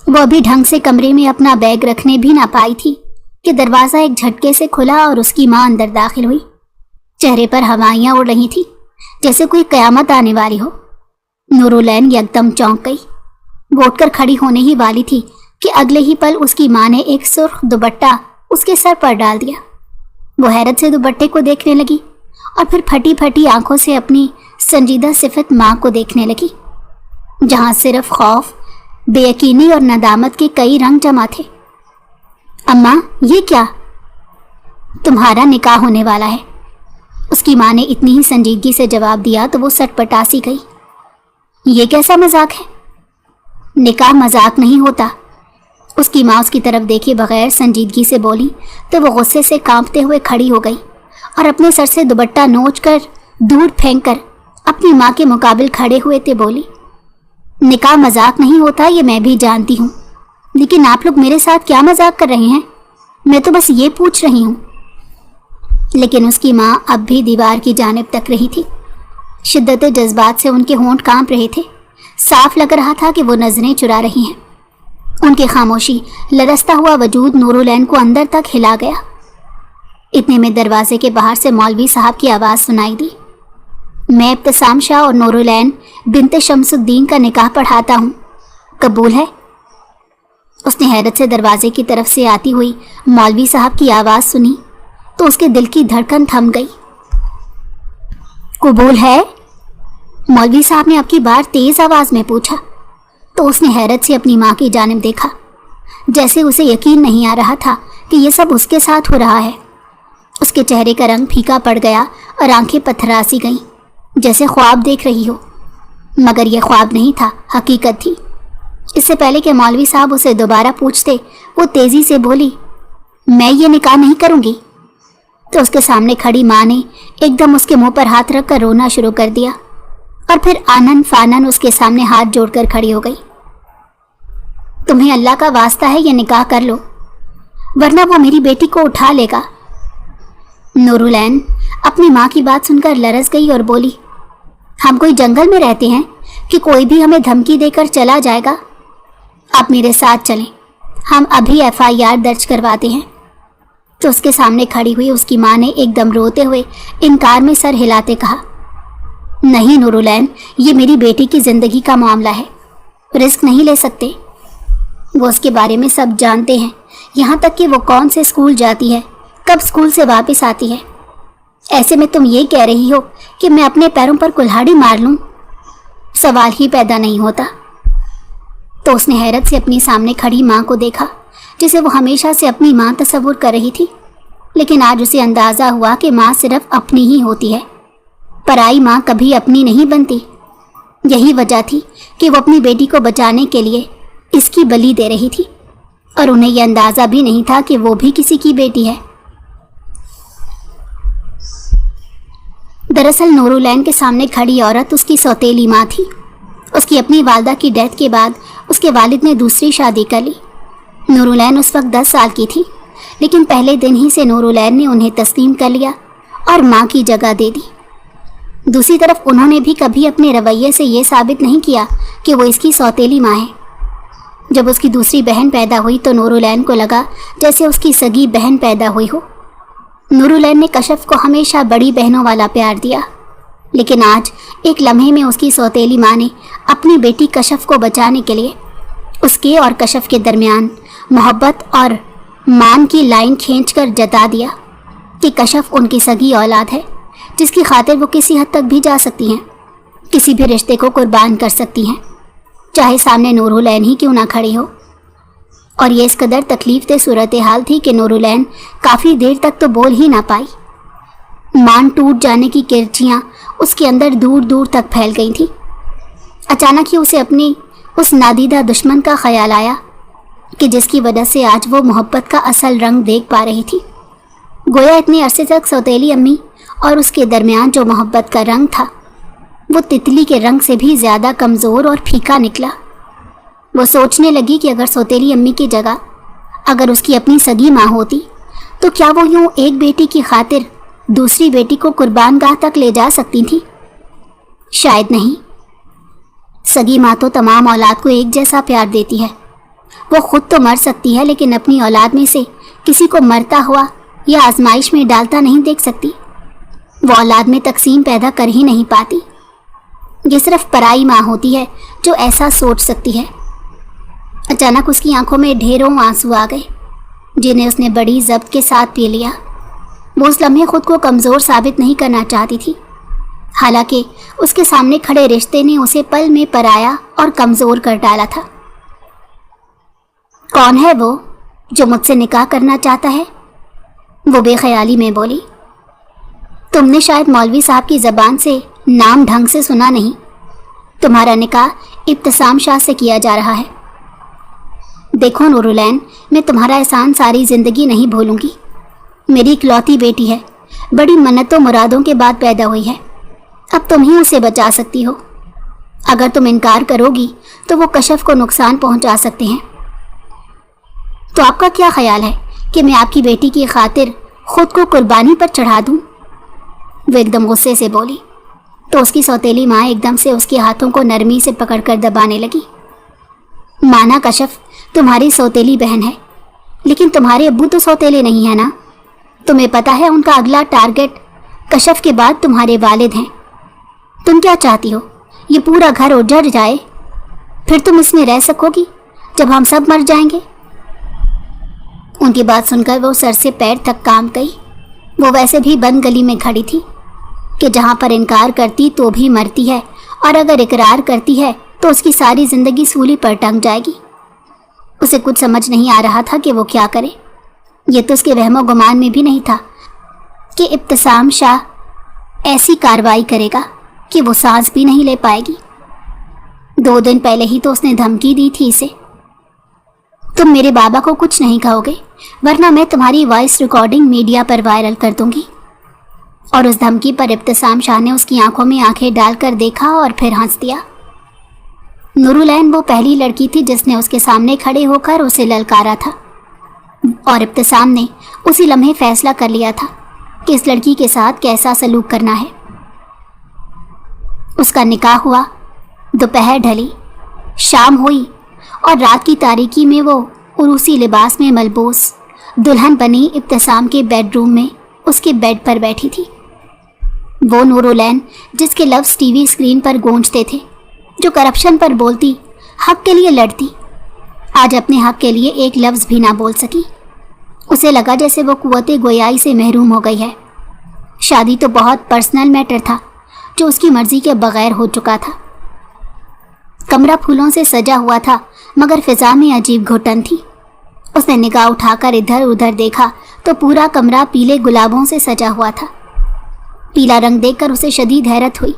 वो अभी ढंग से कमरे में अपना बैग रखने भी ना पाई थी कि दरवाज़ा एक झटके से खुला और उसकी माँ अंदर दाखिल हुई। चेहरे पर हवाइयाँ उड़ रही थी जैसे कोई क़यामत आने वाली हो। नूरुलैन एकदम चौंक गई। वो उठकर खड़ी होने ही वाली थी कि अगले ही पल उसकी माँ ने एक सुर्ख दुपट्टा उसके सर पर डाल दिया। वो हैरत से दुपट्टे को देखने लगी और फिर फटी फटी आंखों से अपनी संजीदा सिफत माँ को देखने लगी, जहाँ सिर्फ खौफ, बेयकीनी और नदामत के कई रंग जमा थे। अम्मा, ये क्या? तुम्हारा निकाह होने वाला है। उसकी माँ ने इतनी ही संजीदगी से जवाब दिया तो वो सटपटा सी गई। ये कैसा मजाक है? निकाह मजाक नहीं होता। उसकी माँ उसकी तरफ देखे बगैर संजीदगी से बोली तो वो गुस्से से कांपते हुए खड़ी हो गई और अपने सर से दुपट्टा नोच कर दूर फेंक कर अपनी माँ के मुकाबिल खड़े हुए थे बोली, निकाह मजाक नहीं होता, ये मैं भी जानती हूँ, लेकिन आप लोग मेरे साथ क्या मजाक कर रहे हैं? मैं तो बस ये पूछ रही हूँ। लेकिन उसकी माँ अब भी दीवार की जानिब तक रही थी। शिद्दत जज्बात से उनके होंठ कांप रहे थे। साफ लग रहा था कि वो नजरें चुरा रही हैं। उनकी खामोशी लरसता हुआ वजूद नूरुलैन को अंदर तक हिला गया। इतने में दरवाजे के बाहर से मौलवी साहब की आवाज़ सुनाई दी। मैं इब्तिसाम शाह और नूरुलैन बिनते शमसुद्दीन का निकाह पढ़ाता हूँ, कबूल है? उसने हैरत से दरवाजे की तरफ से आती हुई मौलवी साहब की आवाज़ सुनी तो उसके दिल की धड़कन थम गई। कबूल है? मौलवी साहब ने अब की बार तेज़ आवाज़ में पूछा तो उसने हैरत से अपनी माँ की जानिब देखा, जैसे उसे यकीन नहीं आ रहा था कि ये सब उसके साथ हो रहा है। उसके चेहरे का रंग फीका पड़ गया और आंखें पथरा सी गईं, जैसे ख्वाब देख रही हो, मगर यह ख्वाब नहीं था, हकीकत थी। इससे पहले कि मौलवी साहब उसे दोबारा पूछते वो तेज़ी से बोली, मैं ये निकाह नहीं करूँगी। तो उसके सामने खड़ी माँ ने एकदम उसके मुंह पर हाथ रख कर रोना शुरू कर दिया और फिर आनन फानन उसके सामने हाथ जोड़कर खड़ी हो गई। तुम्हें अल्लाह का वास्ता है ये निकाह कर लो, वरना वो मेरी बेटी को उठा लेगा। नूरुलैन अपनी माँ की बात सुनकर लरस गई और बोली, हम कोई जंगल में रहते हैं कि कोई भी हमें धमकी देकर चला जाएगा? आप मेरे साथ चलें, हम अभी FIR दर्ज करवाते हैं। तो उसके सामने खड़ी हुई उसकी माँ ने एकदम रोते हुए इनकार में सर हिलाते कहा, नहीं नूरुलैन, ये मेरी बेटी की ज़िंदगी का मामला है, रिस्क नहीं ले सकते। वो उसके बारे में सब जानते हैं, यहाँ तक कि वो कौन से स्कूल जाती है, कब स्कूल से वापस आती है। ऐसे में तुम ये कह रही हो कि मैं अपने पैरों पर कुल्हाड़ी मार लूँ? सवाल ही पैदा नहीं होता। तो उसने हैरत से अपनी सामने खड़ी माँ को देखा, जिसे वो हमेशा से अपनी माँ तस्वुर कर रही थी, लेकिन आज उसे अंदाज़ा हुआ कि माँ सिर्फ अपनी ही होती है, पराई माँ कभी अपनी नहीं बनती। यही वजह थी कि वो अपनी बेटी को बचाने के लिए इसकी बलि दे रही थी और उन्हें यह अंदाज़ा भी नहीं था कि वो भी किसी की बेटी है। दरअसल नूरुलैन के सामने खड़ी औरत उसकी सौतेली माँ थी। उसकी अपनी वालदा की डेथ के बाद उसके वालिद ने दूसरी शादी कर ली। नूरुलैन उस वक्त 10 साल की थी, लेकिन पहले दिन ही से नूरुलैन ने उन्हें तस्लीम कर लिया और माँ की जगह दे दी। दूसरी तरफ उन्होंने भी कभी अपने रवैये से ये साबित नहीं किया कि वो इसकी सौतेली माँ है। जब उसकी दूसरी बहन पैदा हुई तो नूरुलैन को लगा जैसे उसकी सगी बहन पैदा हुई हो। नूरुलैन ने कशफ को हमेशा बड़ी बहनों वाला प्यार दिया, लेकिन आज एक लम्हे में उसकी सौतेली माँ ने अपनी बेटी कशफ को बचाने के लिए उसके और कशफ के दरमियान मोहब्बत और मान की लाइन खींचकर जता दिया कि कशफ उनकी सगी औलाद है, जिसकी खातिर वो किसी हद तक भी जा सकती हैं, किसी भी रिश्ते को कुर्बान कर सकती हैं, चाहे सामने नूरुलैन ही क्यों ना खड़ी हो। और ये इस कदर तकलीफ दे सूरत हाल थी कि नूरुलैन काफ़ी देर तक तो बोल ही ना पाई। मान टूट जाने की किरचियाँ उसके अंदर दूर दूर तक फैल गई थी। अचानक ही उसे अपनी उस नादीदा दुश्मन का ख्याल आया कि जिसकी वजह से आज वो मोहब्बत का असल रंग देख पा रही थी। गोया इतने अरसे तक सौतेली अम्मी और उसके दरमियान जो मोहब्बत का रंग था वो तितली के रंग से भी ज़्यादा कमज़ोर और फीका निकला। वो सोचने लगी कि अगर सौतेली अम्मी की जगह अगर उसकी अपनी सगी माँ होती तो क्या वो यूँ एक बेटी की खातिर दूसरी बेटी को कुर्बानगाह तक ले जा सकती थी? शायद नहीं। सगी माँ तो तमाम औलाद को एक जैसा प्यार देती है وہ خود تو مر سکتی ہے لیکن اپنی اولاد میں سے کسی کو مرتا ہوا یا آزمائش میں ڈالتا نہیں دیکھ سکتی۔ وہ اولاد میں تقسیم پیدا کر ہی نہیں پاتی۔ یہ صرف پرائی ماں ہوتی ہے جو ایسا سوچ سکتی ہے۔ اچانک اس کی آنکھوں میں ڈھیروں آنسو آ گئے جنہیں اس نے بڑی ضبط کے ساتھ پی لیا۔ وہ اس لمحے خود کو کمزور ثابت نہیں کرنا چاہتی تھی، حالانکہ اس کے سامنے کھڑے رشتے نے اسے پل میں پرایا اور کمزور کر ڈالا تھا۔ کون ہے وہ جو مجھ سے نکاح کرنا چاہتا ہے؟ وہ بے خیالی میں بولی۔ تم نے شاید مولوی صاحب کی زبان سے نام ڈھنگ سے سنا نہیں۔ تمہارا نکاح ابتسام شاہ سے کیا جا رہا ہے۔ دیکھو نورالعین، میں تمہارا احسان ساری زندگی نہیں بھولوں گی۔ میری اکلوتی بیٹی ہے، بڑی منتوں مرادوں کے بعد پیدا ہوئی ہے۔ اب تم ہی اسے بچا سکتی ہو۔ اگر تم انکار کرو گی تو وہ کشف کو نقصان پہنچا سکتے ہیں۔ تو آپ کا کیا خیال ہے کہ میں آپ کی بیٹی کی خاطر خود کو قربانی پر چڑھا دوں؟ وہ ایک دم غصے سے بولی تو اس کی سوتیلی ماں ایک دم سے اس کے ہاتھوں کو نرمی سے پکڑ کر دبانے لگی۔ مانا کشف تمہاری سوتیلی بہن ہے، لیکن تمہارے ابو تو سوتیلے نہیں ہیں نا۔ تمہیں پتہ ہے ان کا اگلا ٹارگٹ کشف کے بعد تمہارے والد ہیں۔ تم کیا چاہتی ہو یہ پورا گھر اجڑ جائے؟ پھر تم اس میں رہ سکو گی جب ہم سب مر جائیں گے؟ ان کی بات سن کر وہ سر سے پیر تک کانپ گئی۔ وہ ویسے بھی بند گلی میں کھڑی تھی کہ جہاں پر انکار کرتی تو بھی مرتی ہے، اور اگر اقرار کرتی ہے تو اس کی ساری زندگی سولی پر ٹنگ جائے گی۔ اسے کچھ سمجھ نہیں آ رہا تھا کہ وہ کیا کرے۔ یہ تو اس کے وہم و گمان میں بھی نہیں تھا کہ ابتسام شاہ ایسی کارروائی کرے گا کہ وہ سانس بھی نہیں لے پائے گی۔ 2 دن پہلے ہی تو اس نے دھمکی دی تھی اسے، تم میرے بابا کو کچھ نہیں کہو گے ورنہ میں تمہاری وائس ریکارڈنگ میڈیا پر وائرل کر دوں گی۔ اور اس دھمکی پر ابتسام شاہ نے اس کی آنکھوں میں آنکھیں ڈال کر دیکھا اور پھر ہنس دیا۔ نورالعین وہ پہلی لڑکی تھی جس نے اس کے سامنے کھڑے ہو کر اسے للکارا تھا، اور ابتسام نے اسی لمحے فیصلہ کر لیا تھا کہ اس لڑکی کے ساتھ کیسا سلوک کرنا ہے۔ اس کا نکاح ہوا، دوپہر ڈھلی، شام ہوئی، اور رات کی تاریکی میں وہ عروسی لباس میں ملبوس دلہن بنی ابتسام کے بیڈ روم میں اس کے بیڈ پر بیٹھی تھی۔ وہ نورالعین جس کے لفظ ٹی وی اسکرین پر گونجتے تھے، جو کرپشن پر بولتی، حق کے لیے لڑتی، آج اپنے حق کے لیے ایک لفظ بھی نہ بول سکی۔ اسے لگا جیسے وہ قوت گویائی سے محروم ہو گئی ہے۔ شادی تو بہت پرسنل میٹر تھا جو اس کی مرضی کے بغیر ہو چکا تھا۔ کمرہ پھولوں سے سجا ہوا تھا مگر فضا میں عجیب گھٹن تھی۔ اس نے نگاہ اٹھا کر ادھر ادھر دیکھا تو پورا کمرہ پیلے گلابوں سے سجا ہوا تھا۔ پیلا رنگ دیکھ کر اسے شدید حیرت ہوئی،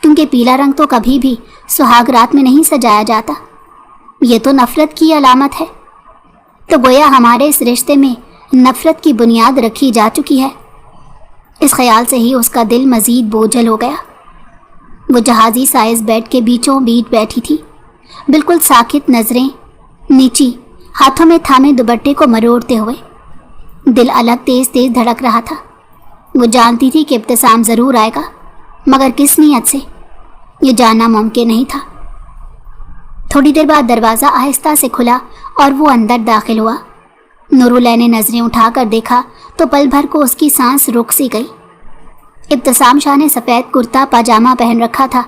کیونکہ پیلا رنگ تو کبھی بھی سہاگ رات میں نہیں سجایا جاتا۔ یہ تو نفرت کی علامت ہے۔ تو گویا ہمارے اس رشتے میں نفرت کی بنیاد رکھی جا چکی ہے۔ اس خیال سے ہی اس کا دل مزید بوجھل ہو گیا۔ وہ جہازی سائز بیڈ کے بیچوں بیچ بیٹھی تھی، بالکل ساکت، نظریں نیچی، ہاتھوں میں تھامے دوپٹے کو مروڑتے ہوئے۔ دل الگ تیز تیز دھڑک رہا تھا۔ وہ جانتی تھی کہ ابتسام ضرور آئے گا، مگر کس نیت سے، یہ جاننا ممکن نہیں تھا۔ تھوڑی دیر بعد دروازہ آہستہ سے کھلا اور وہ اندر داخل ہوا۔ نورالعین نے نظریں اٹھا کر دیکھا تو پل بھر کو اس کی سانس رک سی گئی۔ ابتسام شاہ نے سفید کرتا پاجامہ پہن رکھا تھا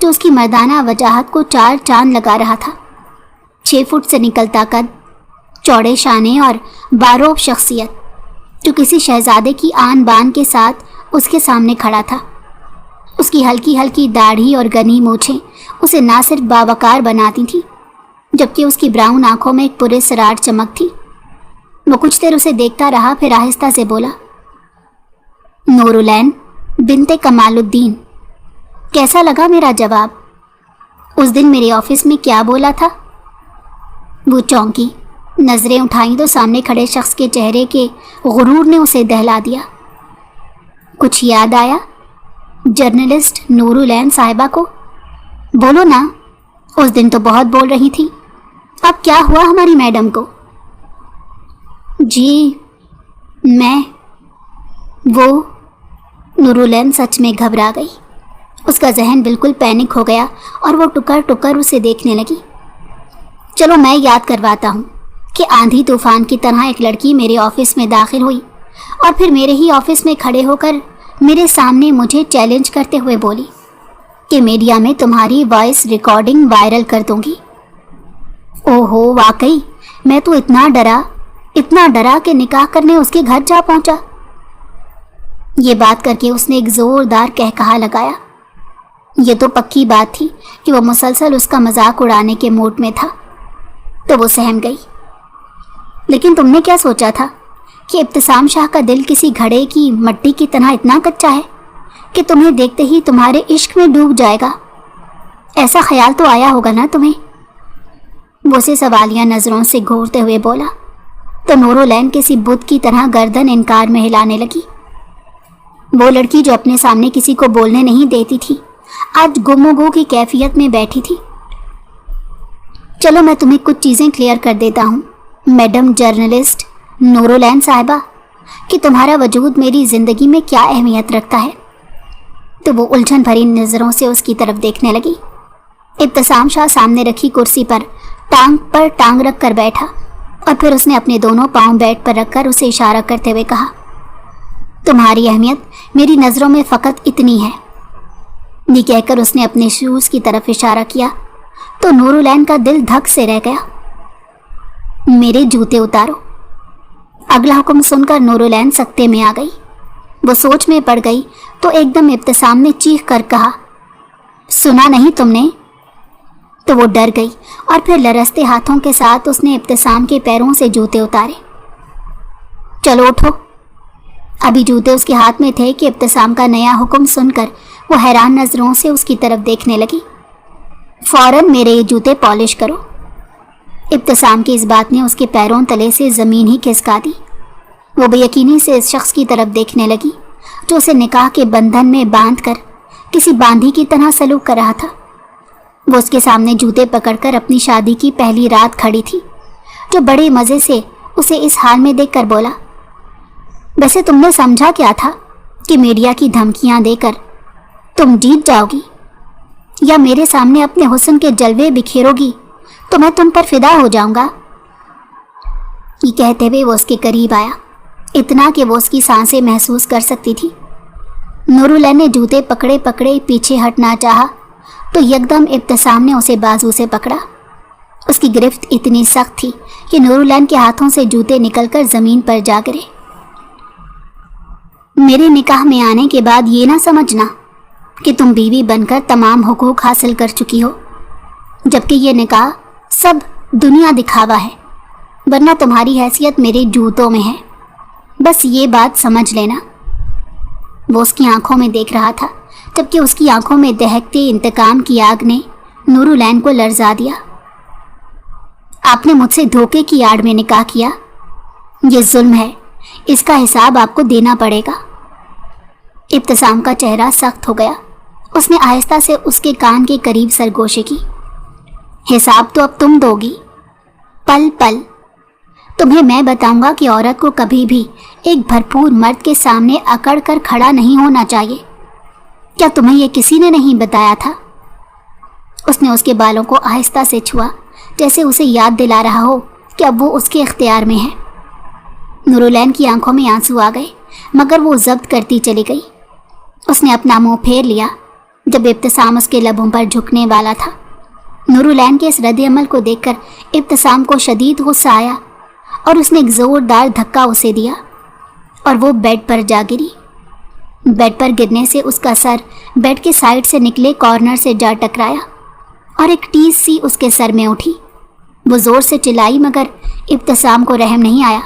جو اس کی مردانہ وجاہت کو 4 چاند لگا رہا تھا۔ 6 فٹ سے نکلتا قد، چوڑے شانے اور باروب شخصیت جو کسی شہزادے کی آن بان کے ساتھ اس کے سامنے کھڑا تھا۔ اس کی ہلکی ہلکی داڑھی اور گھنی مونچھیں اسے نہ صرف باوقار بناتی تھیں، جبکہ اس کی براؤن آنکھوں میں ایک پراسرار چمک تھی۔ وہ کچھ دیر اسے دیکھتا رہا، پھر آہستہ سے بولا، نورالعین بنت کمال الدین، کیسا لگا میرا جواب؟ اس دن میرے آفس میں کیا بولا تھا؟ وہ چونکی، نظریں اٹھائیں تو سامنے کھڑے شخص کے چہرے کے غرور نے اسے دہلا دیا۔ کچھ یاد آیا جرنلسٹ نورالعین صاحبہ کو؟ بولو نا، اس دن تو بہت بول رہی تھی، اب کیا ہوا ہماری میڈم کو؟ جی میں وہ نورالعین سچ میں گھبرا گئی۔ اس کا ذہن بالکل پینک ہو گیا اور وہ ٹکر ٹکر اسے دیکھنے لگی۔ चलो मैं याद करवाता हूँ कि आंधी तूफान की तरह एक लड़की मेरे ऑफिस में दाखिल हुई और फिर मेरे ही ऑफिस में खड़े होकर मेरे सामने मुझे चैलेंज करते हुए बोली कि मीडिया में तुम्हारी वॉइस रिकॉर्डिंग वायरल कर दूंगी। ओहो, वाकई मैं तो इतना डरा कि निकाह करने उसके घर जा पहुंचा। ये बात करके उसने एक जोरदार कहकहा लगाया। ये तो पक्की बात थी कि वो मुसलसल उसका मजाक उड़ाने के मूड में था, तो वो सहम गई। लेकिन तुमने क्या सोचा था कि इब्तिसाम शाह का दिल किसी घड़े की मट्टी की तरह इतना कच्चा है कि तुम्हें देखते ही तुम्हारे इश्क में डूब जाएगा? ऐसा ख्याल तो आया होगा ना तुम्हें? वो उसे सवालिया नजरों से घूरते हुए बोला तो नूरुलैन किसी बुत की तरह गर्दन इनकार में हिलाने लगी। वो लड़की जो अपने सामने किसी को बोलने नहीं देती थी, आज गुम्मगो की कैफियत में बैठी थी। चलो मैं तुम्हें कुछ चीजें क्लियर कर देता हूँ मैडम जर्नलिस्ट नूरुलैन साहिबा, कि तुम्हारा वजूद मेरी जिंदगी में क्या अहमियत रखता है। तो वो उलझन भरी नजरों से उसकी तरफ देखने लगी। इब्तिसाम शाह सामने रखी कुर्सी पर टांग रख कर बैठा और फिर उसने अपने दोनों पांव बेड पर रखकर उसे इशारा करते हुए कहा, तुम्हारी अहमियत मेरी नज़रों में फ़कत इतनी है। ये कहकर उसने अपने शूज़ की तरफ इशारा किया तो नूरुलैन का दिल धक से रह गया। मेरे जूते उतारो। अगला हुक्म सुनकर नूरुलैन सकते में आ गई। वो सोच में पड़ गई तो एकदम इब्तिसाम ने चीख कर कहा, सुना नहीं तुमने? तो वो डर गई और फिर लरसते हाथों के साथ उसने इब्तिसाम के पैरों से जूते उतारे। चलो उठो। अभी जूते उसके हाथ में थे कि इब्तिसाम का नया हुक्म सुनकर वो हैरान नजरों से उसकी तरफ देखने लगी। फौरन मेरे ये जूते पॉलिश करो। इब्तिसाम की इस बात ने उसके पैरों तले से ज़मीन ही खिसका दी। वो बेयकीनी से इस शख्स की तरफ देखने लगी जो उसे निकाह के बंधन में बांधकर किसी बांधी की तरह सलूक कर रहा था। वो उसके सामने जूते पकड़कर अपनी शादी की पहली रात खड़ी थी, जो बड़े मज़े से उसे इस हाल में देखकर बोला, वैसे तुमने समझा क्या था कि मीडिया की धमकियां देकर तुम जीत जाओगी, या मेरे सामने अपने हुस्न के जलवे बिखेरोगी तो मैं तुम पर फिदा हो जाऊंगा? ये कहते हुए वो उसके करीब आया, इतना कि वो उसकी सांसें महसूस कर सकती थी। नूरुलैन ने जूते पकड़े पकड़े पीछे हटना चाहा तो यकदम इब्तिसाम ने उसे बाजू से पकड़ा। उसकी गिरफ्त इतनी सख्त थी कि नूरुलैन के हाथों से जूते निकलकर ज़मीन पर जा गिरे। मेरे निकाह में आने के बाद ये ना समझना कि तुम बीवी बनकर तमाम हुकूक हासिल कर चुकी हो, जबकि ये निकाह सब दुनिया दिखावा है, वरना तुम्हारी हैसियत मेरे जूतों में है। बस ये बात समझ लेना। वो उसकी आंखों में देख रहा था, जबकि उसकी आंखों में दहकते इंतकाम की आग ने नूरुलैन को लर्जा दिया। आपने मुझसे धोखे की आड़ में निकाह किया, ये जुल्म है, इसका हिसाब आपको देना पड़ेगा। इब्तिसाम का चेहरा सख्त हो गया। उसने आहिस्ता से उसके कान के करीब सरगोशी की। हिसाब तो अब तुम दोगी, पल पल। तुम्हें मैं बताऊंगा कि औरत को कभी भी एक भरपूर मर्द के सामने अकड़ कर खड़ा नहीं होना चाहिए। क्या तुम्हें यह किसी ने नहीं बताया था? उसने उसके बालों को आहिस्ता से छुआ, जैसे उसे याद दिला रहा हो कि अब वो उसके इख्तियार में है। नूरुलैन की आंखों में आंसू आ गए, मगर वो जब्त करती चली गई। उसने अपना मुंह फेर लिया जब इब्तिसाम उसके लबों पर झुकने वाला था। नूरुलैन के इस रद्द-ए-अमल को देखकर इब्तिसाम को शदीद गुस्सा आया और उसने एक ज़ोरदार धक्का उसे दिया और वो बेड पर जा गिरी। बेड पर गिरने से उसका सर बेड के साइड से निकले कॉर्नर से जा टकराया और एक टीस सी उसके सर में उठी। वो ज़ोर से चिल्लाई, मगर इब्तिसाम को रहम नहीं आया।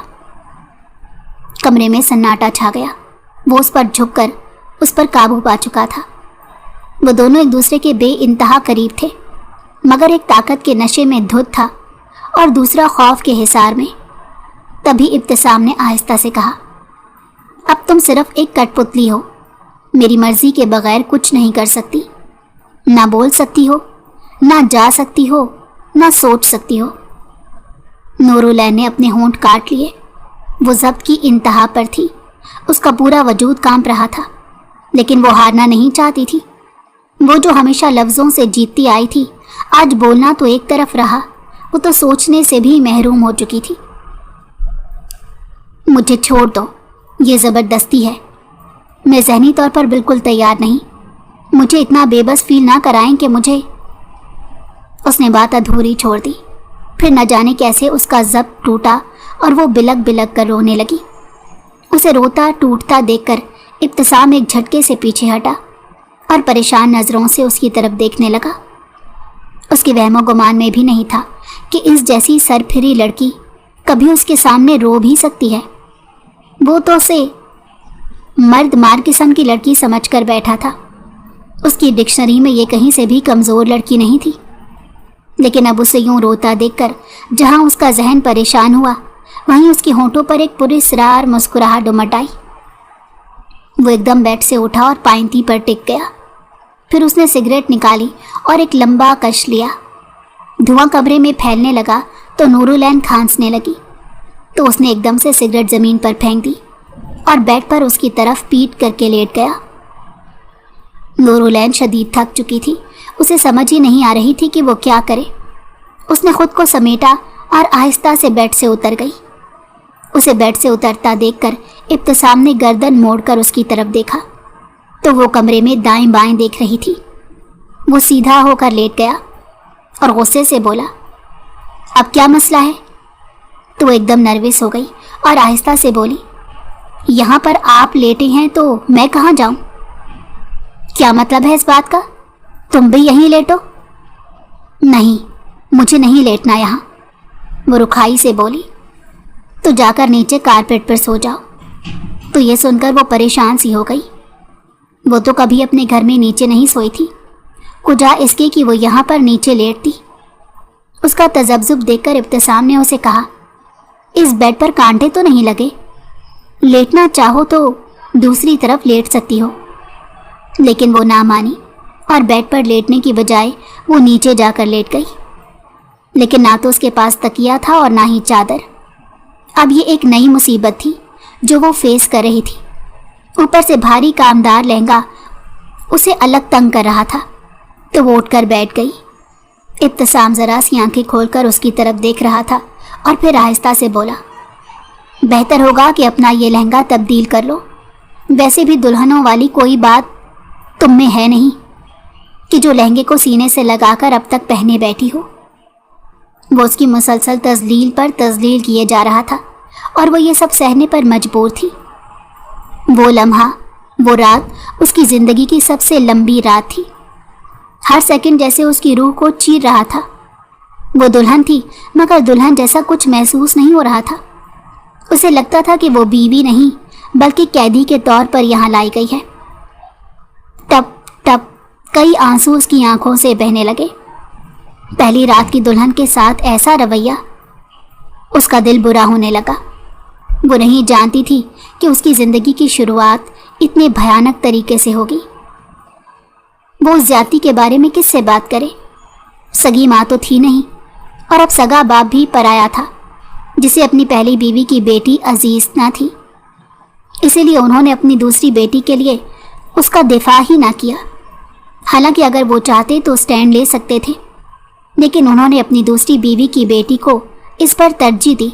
कमरे में सन्नाटा छा गया। वो उस पर झुककर उस पर काबू पा चुका था। वो दोनों एक दूसरे के बेइंतहा करीब थे, मगर एक ताकत के नशे में धुत था और दूसरा खौफ के हिसार में। तभी इब्तिसाम ने आहिस्ता से कहा, अब तुम सिर्फ एक कठपुतली हो, मेरी मर्जी के बगैर कुछ नहीं कर सकती। ना बोल सकती हो, ना जा सकती हो, ना सोच सकती हो। नूरुलैन ने अपने होंठ काट लिए। वो ज़ब्त की इंतहा पर थी। उसका पूरा वजूद कांप रहा था, लेकिन वो हारना नहीं चाहती थी। वो जो हमेशा लफ्ज़ों से जीतती आई थी, आज बोलना तो एक तरफ रहा, वो तो सोचने से भी महरूम हो चुकी थी। मुझे छोड़ दो, ये ज़बरदस्ती है। मैं ज़हनी तौर पर बिल्कुल तैयार नहीं। मुझे इतना बेबस फील ना कराएं कि मुझे। उसने बात अधूरी छोड़ दी। फिर न जाने कैसे उसका ज़ब्त टूटा और वो बिलक बिलक कर रोने लगी। उसे रोता टूटता देखकर इब्तिसाम एक झटके से पीछे हटा और परेशान नज़रों से उसकी तरफ देखने लगा। उसके वहमो गुमान में भी नहीं था कि इस जैसी सरफिरी लड़की कभी उसके सामने रो भी सकती है। वो तो उसे मर्द मार किस्म की लड़की समझकर बैठा था। उसकी डिक्शनरी में ये कहीं से भी कमज़ोर लड़की नहीं थी। लेकिन अब उसे यूं रोता देखकर जहां उसका जहन परेशान हुआ, वहीं उसके होंठों पर एक पुरस्रार मुस्कुराहट उमड़ आई। वो एकदम बेड से उठा और पायंती पर टिक गया। फिर उसने सिगरेट निकाली और एक लंबा कश लिया। धुआं कमरे में फैलने लगा तो नूरुलैन खांसने लगी। तो उसने एकदम से सिगरेट ज़मीन पर फेंक दी और बेड पर उसकी तरफ पीट करके लेट गया। नूरुलैन शदीद थक चुकी थी। उसे समझ ही नहीं आ रही थी कि वो क्या करे। उसने खुद को समेटा और आहिस्ता से बेड से उतर गई। उसे बेड से उतरता देखकर इब्तिसाम ने गर्दन मोड़कर उसकी तरफ देखा तो वो कमरे में दाएं बाएं देख रही थी। वो सीधा होकर लेट गया और गुस्से से बोला, अब क्या मसला है? तो वो एकदम नर्वस हो गई और आहिस्ता से बोली, यहाँ पर आप लेटे हैं तो मैं कहाँ जाऊँ? क्या मतलब है इस बात का? तुम भी यहीं लेटो। नहीं, मुझे नहीं लेटना यहाँ, वो रुखाई से बोली। तो जाकर नीचे कारपेट पर सो जाओ। तो ये सुनकर वो परेशान सी हो गई। वो तो कभी अपने घर में नीचे नहीं सोई थी, कुजा इसके कि वो यहाँ पर नीचे लेटती। उसका तजब्जुब देखकर इब्तिसाम ने उसे कहा, इस बेड पर कांटे तो नहीं लगे? लेटना चाहो तो दूसरी तरफ लेट सकती हो। लेकिन वो ना मानी और बेड पर लेटने की बजाय वो नीचे जाकर लेट गई। लेकिन ना तो उसके पास तकिया था और ना ही चादर। अब ये एक नई मुसीबत थी जो वो फेस कर रही थी। ऊपर से भारी कामदार लहंगा उसे अलग तंग कर रहा था। तो वो उठकर बैठ गई। इब्तिसाम ज़रा सी आंखें खोलकर उसकी तरफ देख रहा था और फिर आहिस्ता से बोला, बेहतर होगा कि अपना ये लहंगा तब्दील कर लो। वैसे भी दुल्हनों वाली कोई बात तुम में है नहीं कि जो लहंगे को सीने से लगाकर अब तक पहने बैठी हो। वो उसकी मुसलसल तजलील पर तजलील किए जा रहा था और वो ये सब सहने पर मजबूर थी। वो लम्हा, वो रात उसकी ज़िंदगी की सबसे लंबी रात थी। हर सेकंड जैसे उसकी रूह को चीर रहा था। वो दुल्हन थी मगर दुल्हन जैसा कुछ महसूस नहीं हो रहा था। उसे लगता था कि वो बीवी नहीं बल्कि कैदी के तौर पर यहाँ लाई गई है। टप टप कई आंसू उसकी आंखों से बहने लगे। पहली रात की दुल्हन के साथ ऐसा रवैया, उसका दिल बुरा होने लगा। वो नहीं जानती थी कि उसकी ज़िंदगी की शुरुआत इतने भयानक तरीके से होगी। वो उस जाति के बारे में किससे बात करे? सगी माँ तो थी नहीं और अब सगा बाप भी पराया था जिसे अपनी पहली बीवी की बेटी अजीज ना थी। इसीलिए उन्होंने अपनी दूसरी बेटी के लिए उसका दिफा ही ना किया। हालांकि अगर वो चाहते तो स्टैंड ले सकते थे, लेकिन उन्होंने अपनी दूसरी बीवी की बेटी को इस पर तरजीह दी।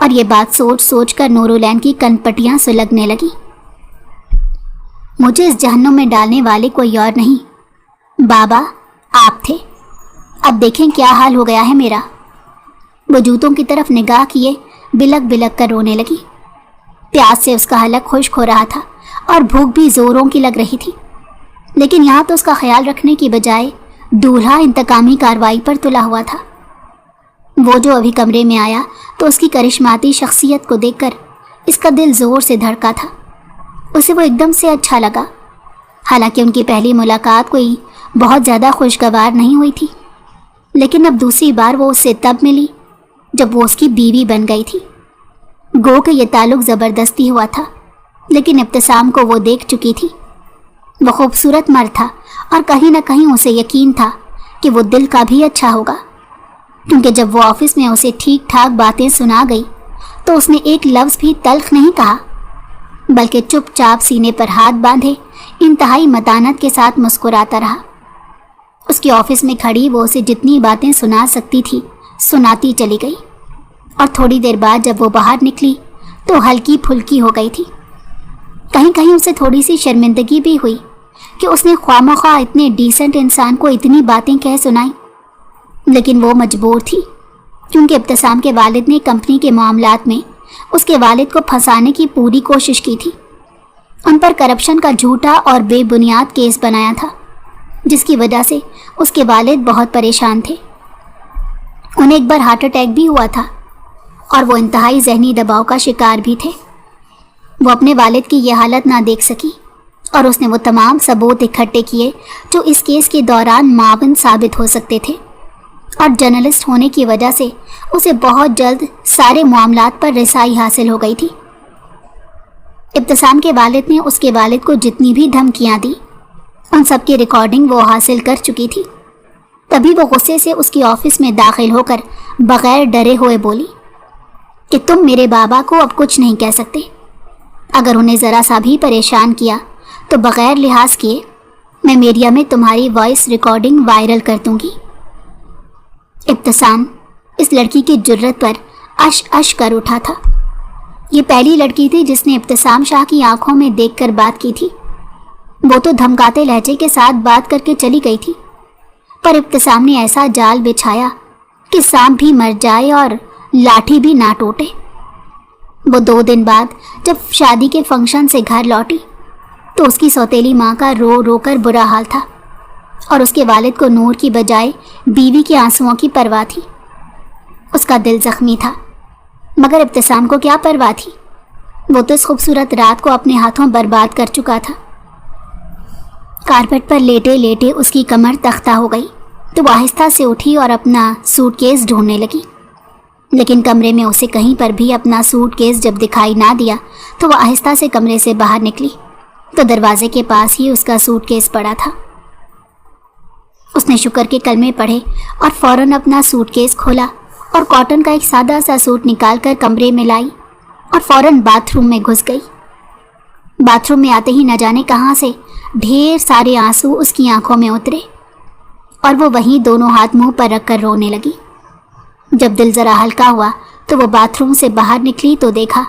और ये बात सोच सोच कर नूरुलैन की कनपटियां सुलगने लगी। मुझे इस जहन्नुम में डालने वाले कोई और नहीं, बाबा आप थे। अब देखें क्या हाल हो गया है मेरा। वो जूतों की तरफ निगाह किए बिलक बिलक कर रोने लगी। प्यास से उसका हलक खुश्क हो रहा था और भूख भी जोरों की लग रही थी। लेकिन यहाँ तो उसका ख्याल रखने की बजाय दूल्हा इंतकामी कार्रवाई पर तुला हुआ था। वो जो अभी कमरे में आया तो उसकी करिश्माती शख्सियत को देखकर इसका दिल जोर से धड़का था। उसे वो एकदम से अच्छा लगा। हालांकि उनकी पहली मुलाकात कोई बहुत ज़्यादा खुशगवार नहीं हुई थी, लेकिन अब दूसरी बार वो उससे तब मिली जब वो उसकी बीवी बन गई थी। गो के ये ताल्लुक ज़बरदस्ती हुआ था, लेकिन इब्तिसाम को वो देख चुकी थी। वो खूबसूरत मर्द था और कहीं ना कहीं उसे यकीन था कि वो दिल का भी अच्छा होगा, क्योंकि जब वो ऑफिस में उसे ठीक ठाक बातें सुना गई तो उसने एक लफ्ज़ भी तल्ख नहीं कहा, बल्कि चुपचाप सीने पर हाथ बांधे इंतहाई मतानत के साथ मुस्कुराता रहा। उसके ऑफिस में खड़ी वो उसे जितनी बातें सुना सकती थी सुनाती चली गई और थोड़ी देर बाद जब वो बाहर निकली तो हल्की फुल्की हो गई थी। कहीं कहीं उसे थोड़ी सी शर्मिंदगी भी हुई कि उसने ख्वामख्वाह इतने डिसेंट इंसान को इतनी बातें कह सुनाई, लेकिन वो मजबूर थी क्योंकि इब्तिसाम के वालिद ने कंपनी के मामलात में उसके वालिद को फंसाने की पूरी कोशिश की थी। उन पर करप्शन का झूठा और बेबुनियाद केस बनाया था, जिसकी वजह से उसके वालिद बहुत परेशान थे। उन्हें एक बार हार्ट अटैक भी हुआ था और वो इंतहाई जहनी दबाव का शिकार भी थे। वो अपने वालिद की यह हालत ना देख सकी और उसने वो तमाम सबूत इकट्ठे किए जो इस केस के दौरान मावन साबित हो सकते थे, और जर्नलिस्ट होने की वजह से उसे बहुत जल्द सारे मामलात पर रिसाई हासिल हो गई थी। इब्तिसाम के वालिद ने उसके वालिद को जितनी भी धमकियां दी, उन सब की रिकॉर्डिंग वो हासिल कर चुकी थी। तभी वो गुस्से से उसकी ऑफिस में दाखिल होकर बगैर डरे हुए बोली कि तुम मेरे बाबा को अब कुछ नहीं कह सकते। अगर उन्हें ज़रा सा भी परेशान किया तो बगैर लिहाज किए मैं मीडिया में तुम्हारी वॉइस रिकॉर्डिंग वायरल कर दूंगी। इब्तिसाम इस लड़की की जुर्रत पर अश अश कर उठा था। ये पहली लड़की थी जिसने इब्तिसाम शाह की आंखों में देखकर बात की थी। वो तो धमकाते लहजे के साथ बात करके चली गई थी, पर इब्तिसाम ने ऐसा जाल बिछाया कि सांप भी मर जाए और लाठी भी ना टूटे। वो 2 दिन बाद जब शादी के फंक्शन से घर लौटी तो उसकी सौतेली माँ का रो रो कर बुरा हाल था और उसके वालिद को नूर की बजाय बीवी के आंसुओं की परवाह थी। उसका दिल जख्मी था, मगर इब्तिसाम को क्या परवाह थी। वो तो इस खूबसूरत रात को अपने हाथों बर्बाद कर चुका था। कारपेट पर लेटे लेटे उसकी कमर तख्ता हो गई तो वो आहिस्ता से उठी और अपना सूटकेस ढूंढने लगी, लेकिन कमरे में उसे कहीं पर भी अपना सूटकेस जब दिखाई ना दिया तो वह आहिस्ता से कमरे से बाहर निकली तो दरवाजे के पास ही उसका सूटकेस पड़ा था। उसने शुक्र के कलमे पढ़े और फौरन अपना सूटकेस खोला और कॉटन का एक सादा सा सूट निकालकर कमरे में लाई और फौरन बाथरूम में घुस गई। बाथरूम में आते ही न जाने कहाँ से ढेर सारे आंसू उसकी आंखों में उतरे और वो वहीं दोनों हाथ मुंह पर रखकर रोने लगी। जब दिल ज़रा हल्का हुआ तो वो बाथरूम से बाहर निकली तो देखा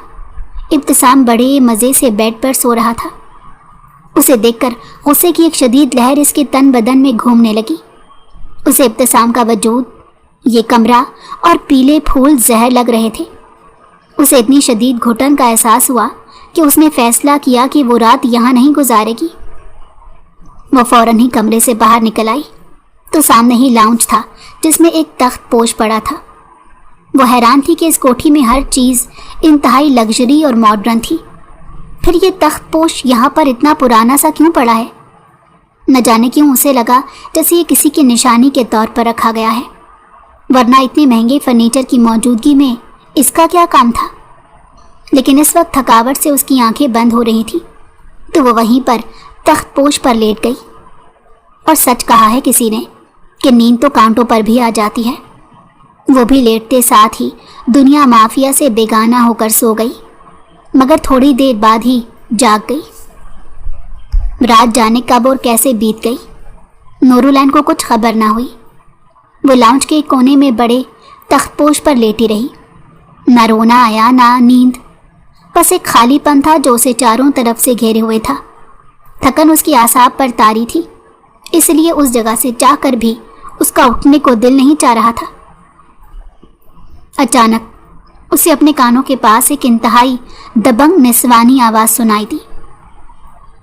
इब्तिसाम बड़े मज़े से बेड पर सो रहा था। उसे देखकर गुस्से की एक शदीद लहर इसके तन बदन में घूमने लगी। उसे इब्तिसाम का वजूद, ये कमरा और पीले फूल जहर लग रहे थे। उसे इतनी शदीद घुटन का एहसास हुआ कि उसने फैसला किया कि वो रात यहाँ नहीं गुजारेगी। वो फौरन ही कमरे से बाहर निकल आई तो सामने ही लाउंज था जिसमें एक तख्त पोश पड़ा था। वो हैरान थी कि इस कोठी में हर चीज़ इंतहाई लग्जरी और मॉडर्न थी, फिर ये तख्त पोश यहाँ पर इतना पुराना सा क्यों पड़ा है। न जाने क्यों उसे लगा जैसे ये किसी की निशानी के तौर पर रखा गया है, वरना इतने महंगे फर्नीचर की मौजूदगी में इसका क्या काम था। लेकिन इस वक्त थकावट से उसकी आंखें बंद हो रही थी तो वो वहीं पर तख्त पोश पर लेट गई। और सच कहा है किसी ने कि नींद तो कांटों पर भी आ जाती है। वो भी लेटते साथ ही दुनिया माफिया से बेगाना होकर सो गई, मगर थोड़ी देर बाद ही जाग गई। रात जाने कब और कैसे बीत गई, नूरुलैन को कुछ खबर ना हुई। वो लाउंज के कोने में बड़े तख्तपोश पर लेटी रही। ना रोना आया ना नींद, बस एक खालीपन था जो उसे चारों तरफ से घेरे हुए था। थकन उसकी आसाब पर तारी थी, इसलिए उस जगह से जाकर भी उसका उठने को दिल नहीं चाह रहा था। अचानक उसे अपने कानों के पास एक इंतहाई दबंग निस्वानी आवाज़ सुनाई दी।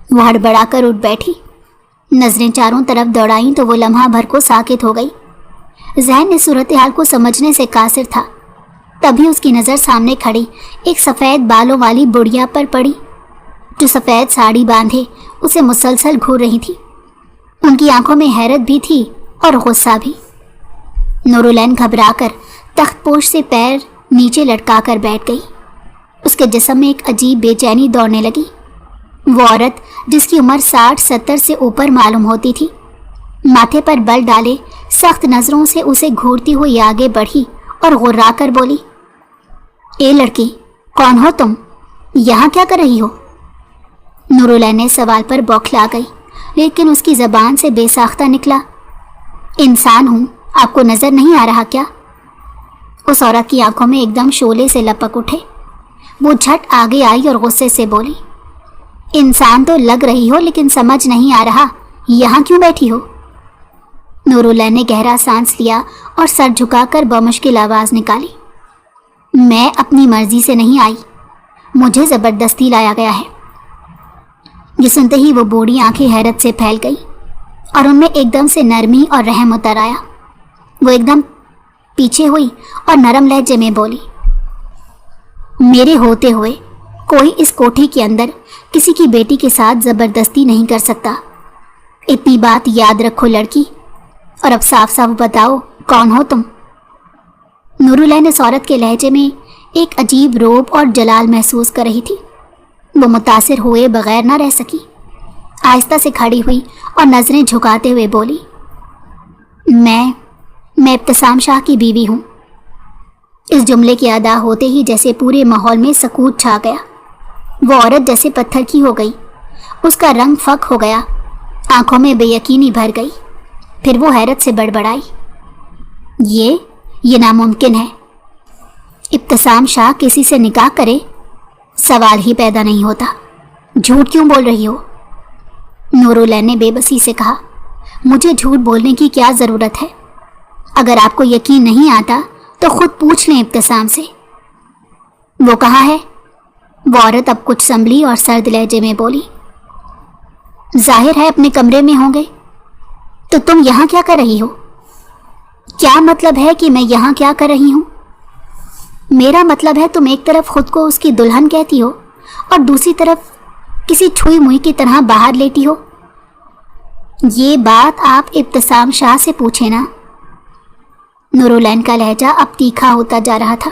वो हड़बड़ाकर उठ बैठी, नजरें चारों तरफ दौड़ाईं तो वो लम्हा भर को साकित हो गई। ज़हन इस सूरत हाल को समझने से कासिर था। तभी उसकी नज़र सामने खड़ी एक सफ़ेद बालों वाली बुढ़िया पर पड़ी जो सफ़ेद साड़ी बांधे उसे मुसलसल घूर रही थी। उनकी आंखों में हैरत भी थी और गुस्सा भी। नूरुलैन घबराकर तख्तपोश से पैर नीचे लटकाकर बैठ गई। उसके जिस्म में एक अजीब बेचैनी दौड़ने लगी। वो औरत जिसकी उम्र 60-70 से ऊपर मालूम होती थी, माथे पर बल डाले सख्त नज़रों से उसे घूरती हुई आगे बढ़ी और गुर्राकर बोली, ए लड़की, कौन हो तुम? यहाँ क्या कर रही हो? नूरुलैन ने सवाल पर बौखला गई, लेकिन उसकी ज़बान से बेसाख्ता निकला, इंसान हूँ, आपको नज़र नहीं आ रहा क्या? उस औरत की आंखों में एकदम शोले से लपक उठे। वो झट आगे आई और गुस्से से बोली, इंसान तो लग रही हो, लेकिन समझ नहीं आ रहा यहाँ क्यों बैठी हो। नूरुलैन ने गहरा सांस लिया और सर झुकाकर बमुश्किल आवाज निकाली, मैं अपनी मर्जी से नहीं आई, मुझे जबरदस्ती लाया गया है। ये सुनते ही वो बूढ़ी आंखें हैरत से फैल गई और उनमें एकदम से नरमी और रहम उतर आया। वो एकदम पीछे हुई और नरम लहजे में बोली, मेरे होते हुए कोई इस कोठी के अंदर किसी की बेटी के साथ जबरदस्ती नहीं कर सकता। इतनी बात याद रखो लड़की, और अब साफ साफ बताओ कौन हो तुम। नूरुलैन इस औरत के लहजे में एक अजीब रोब और जलाल महसूस कर रही थी। वो मुतासिर हुए बगैर ना रह सकी। आहिस्ता से खड़ी हुई और नजरें झुकाते हुए बोली, मैं इब्तिसाम शाह की बीवी हूँ। इस जुमले के अदा होते ही जैसे पूरे माहौल में सकूत छा गया। वो औरत जैसे पत्थर की हो गई, उसका रंग फक हो गया, आंखों में बेयकीनी भर गई। फिर वो हैरत से बड़बड़ाई, ये नामुमकिन है। इब्तिसाम शाह किसी से निकाह करे, सवाल ही पैदा नहीं होता। झूठ क्यों बोल रही हो। नूरुलैन ने बेबसी से कहा, मुझे झूठ बोलने की क्या ज़रूरत है। अगर आपको यकीन नहीं आता तो खुद पूछ लें इब्तिसाम से। वो कहाँ है। वो औरत अब कुछ संभली और सर्द लहजे में बोली, जाहिर है अपने कमरे में होंगे। तो तुम यहाँ क्या कर रही हो। क्या मतलब है कि मैं यहाँ क्या कर रही हूँ। मेरा मतलब है तुम एक तरफ खुद को उसकी दुल्हन कहती हो और दूसरी तरफ किसी छुई मुई की तरह बाहर लेटी हो। ये बात आप इब्तिसाम शाह से पूछे ना। नूरुलैन का लहजा अब तीखा होता जा रहा था।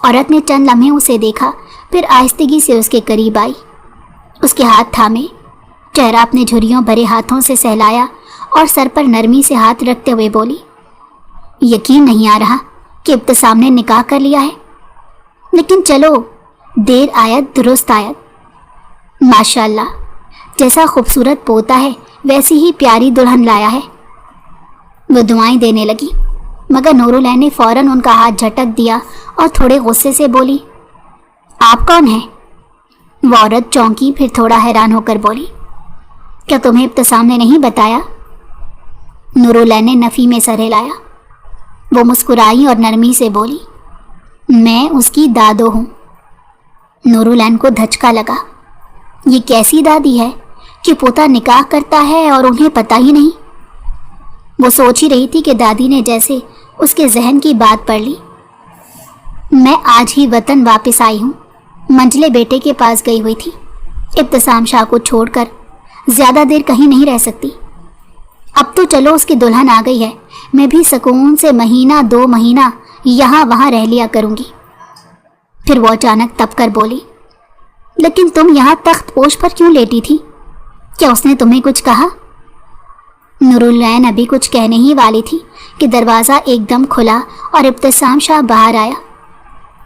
औरत ने चंद लम्हे उसे देखा, फिर आहिस्तगी से उसके करीब आई, उसके हाथ थामे, चेहरा अपने झुर्रियों भरे हाथों से सहलाया और सर पर नरमी से हाथ रखते हुए बोली, यकीन नहीं आ रहा कि इब्तिसाम ने निकाह कर लिया है। लेकिन चलो, देर आयत दुरुस्त आयत। माशाअल्लाह, जैसा खूबसूरत पोता है वैसी ही प्यारी दुल्हन लाया है। वो दुआएं देने लगी, मगर नूरुलैन ने फौरन उनका हाथ झटक दिया और थोड़े गुस्से से बोली, आप कौन हैं। वो औरत चौंकी, फिर थोड़ा हैरान होकर बोली, क्या तुम्हें इब्तिसाम ने नहीं बताया। नूरुलैन ने नफ़ी में सर हिलाया। वो मुस्कुराई और नरमी से बोली, मैं उसकी दादो हूँ। नूरुलैन को धचका लगा। ये कैसी दादी है कि पोता निकाह करता है और उन्हें पता ही नहीं। वो सोच ही रही थी कि दादी ने जैसे उसके जहन की बात पढ़ ली। मैं आज ही वतन वापस आई हूँ, मंजले बेटे के पास गई हुई थी। इब्तिसाम शाह को छोड़कर ज़्यादा देर कहीं नहीं रह सकती। अब तो चलो उसकी दुल्हन आ गई है, मैं भी सुकून से महीना 2 महीना यहाँ वहाँ रह लिया करूँगी। फिर वो अचानक तप कर बोली, लेकिन तुम यहाँ तख्त पोश पर क्यों लेटी थी। क्या उसने तुम्हें कुछ कहा। नूरुलैन अभी कुछ कहने ही वाली थी कि दरवाज़ा एकदम खुला और इब्तिसाम शाह बाहर आया।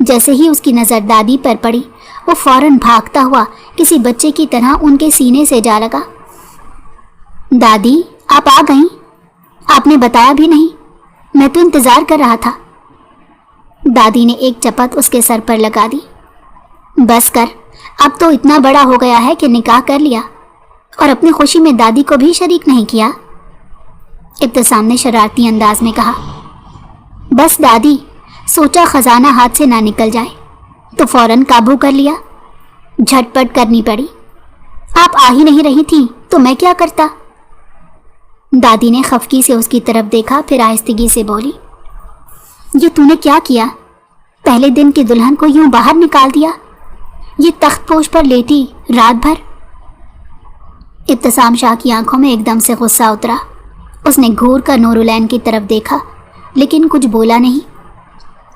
जैसे ही उसकी नज़र दादी पर पड़ी, वो फौरन भागता हुआ किसी बच्चे की तरह उनके सीने से जा लगा। दादी, आप आ गईं? आपने बताया भी नहीं, मैं तो इंतज़ार कर रहा था। दादी ने एक चपत उसके सर पर लगा दी। बस कर, अब तो इतना बड़ा हो गया है कि निकाह कर लिया और अपनी खुशी में दादी को भी शरीक नहीं किया। इब्तिसाम ने शरारती अंदाज में कहा। बस दादी, सोचा खजाना हाथ से ना निकल जाए तो फौरन काबू कर लिया। झटपट करनी पड़ी। आप आ ही नहीं रही थी तो मैं क्या करता। दादी ने खफकी से उसकी तरफ देखा, फिर आहिस्तगी से बोली, ये तूने क्या किया। पहले दिन की दुल्हन को यूं बाहर निकाल दिया, ये तख्तपोश पर लेटी रात भर। इब्तिसाम शाह की आंखों में एकदम से गुस्सा उतरा। उसने घूर कर नूरुलैन की तरफ देखा, लेकिन कुछ बोला नहीं।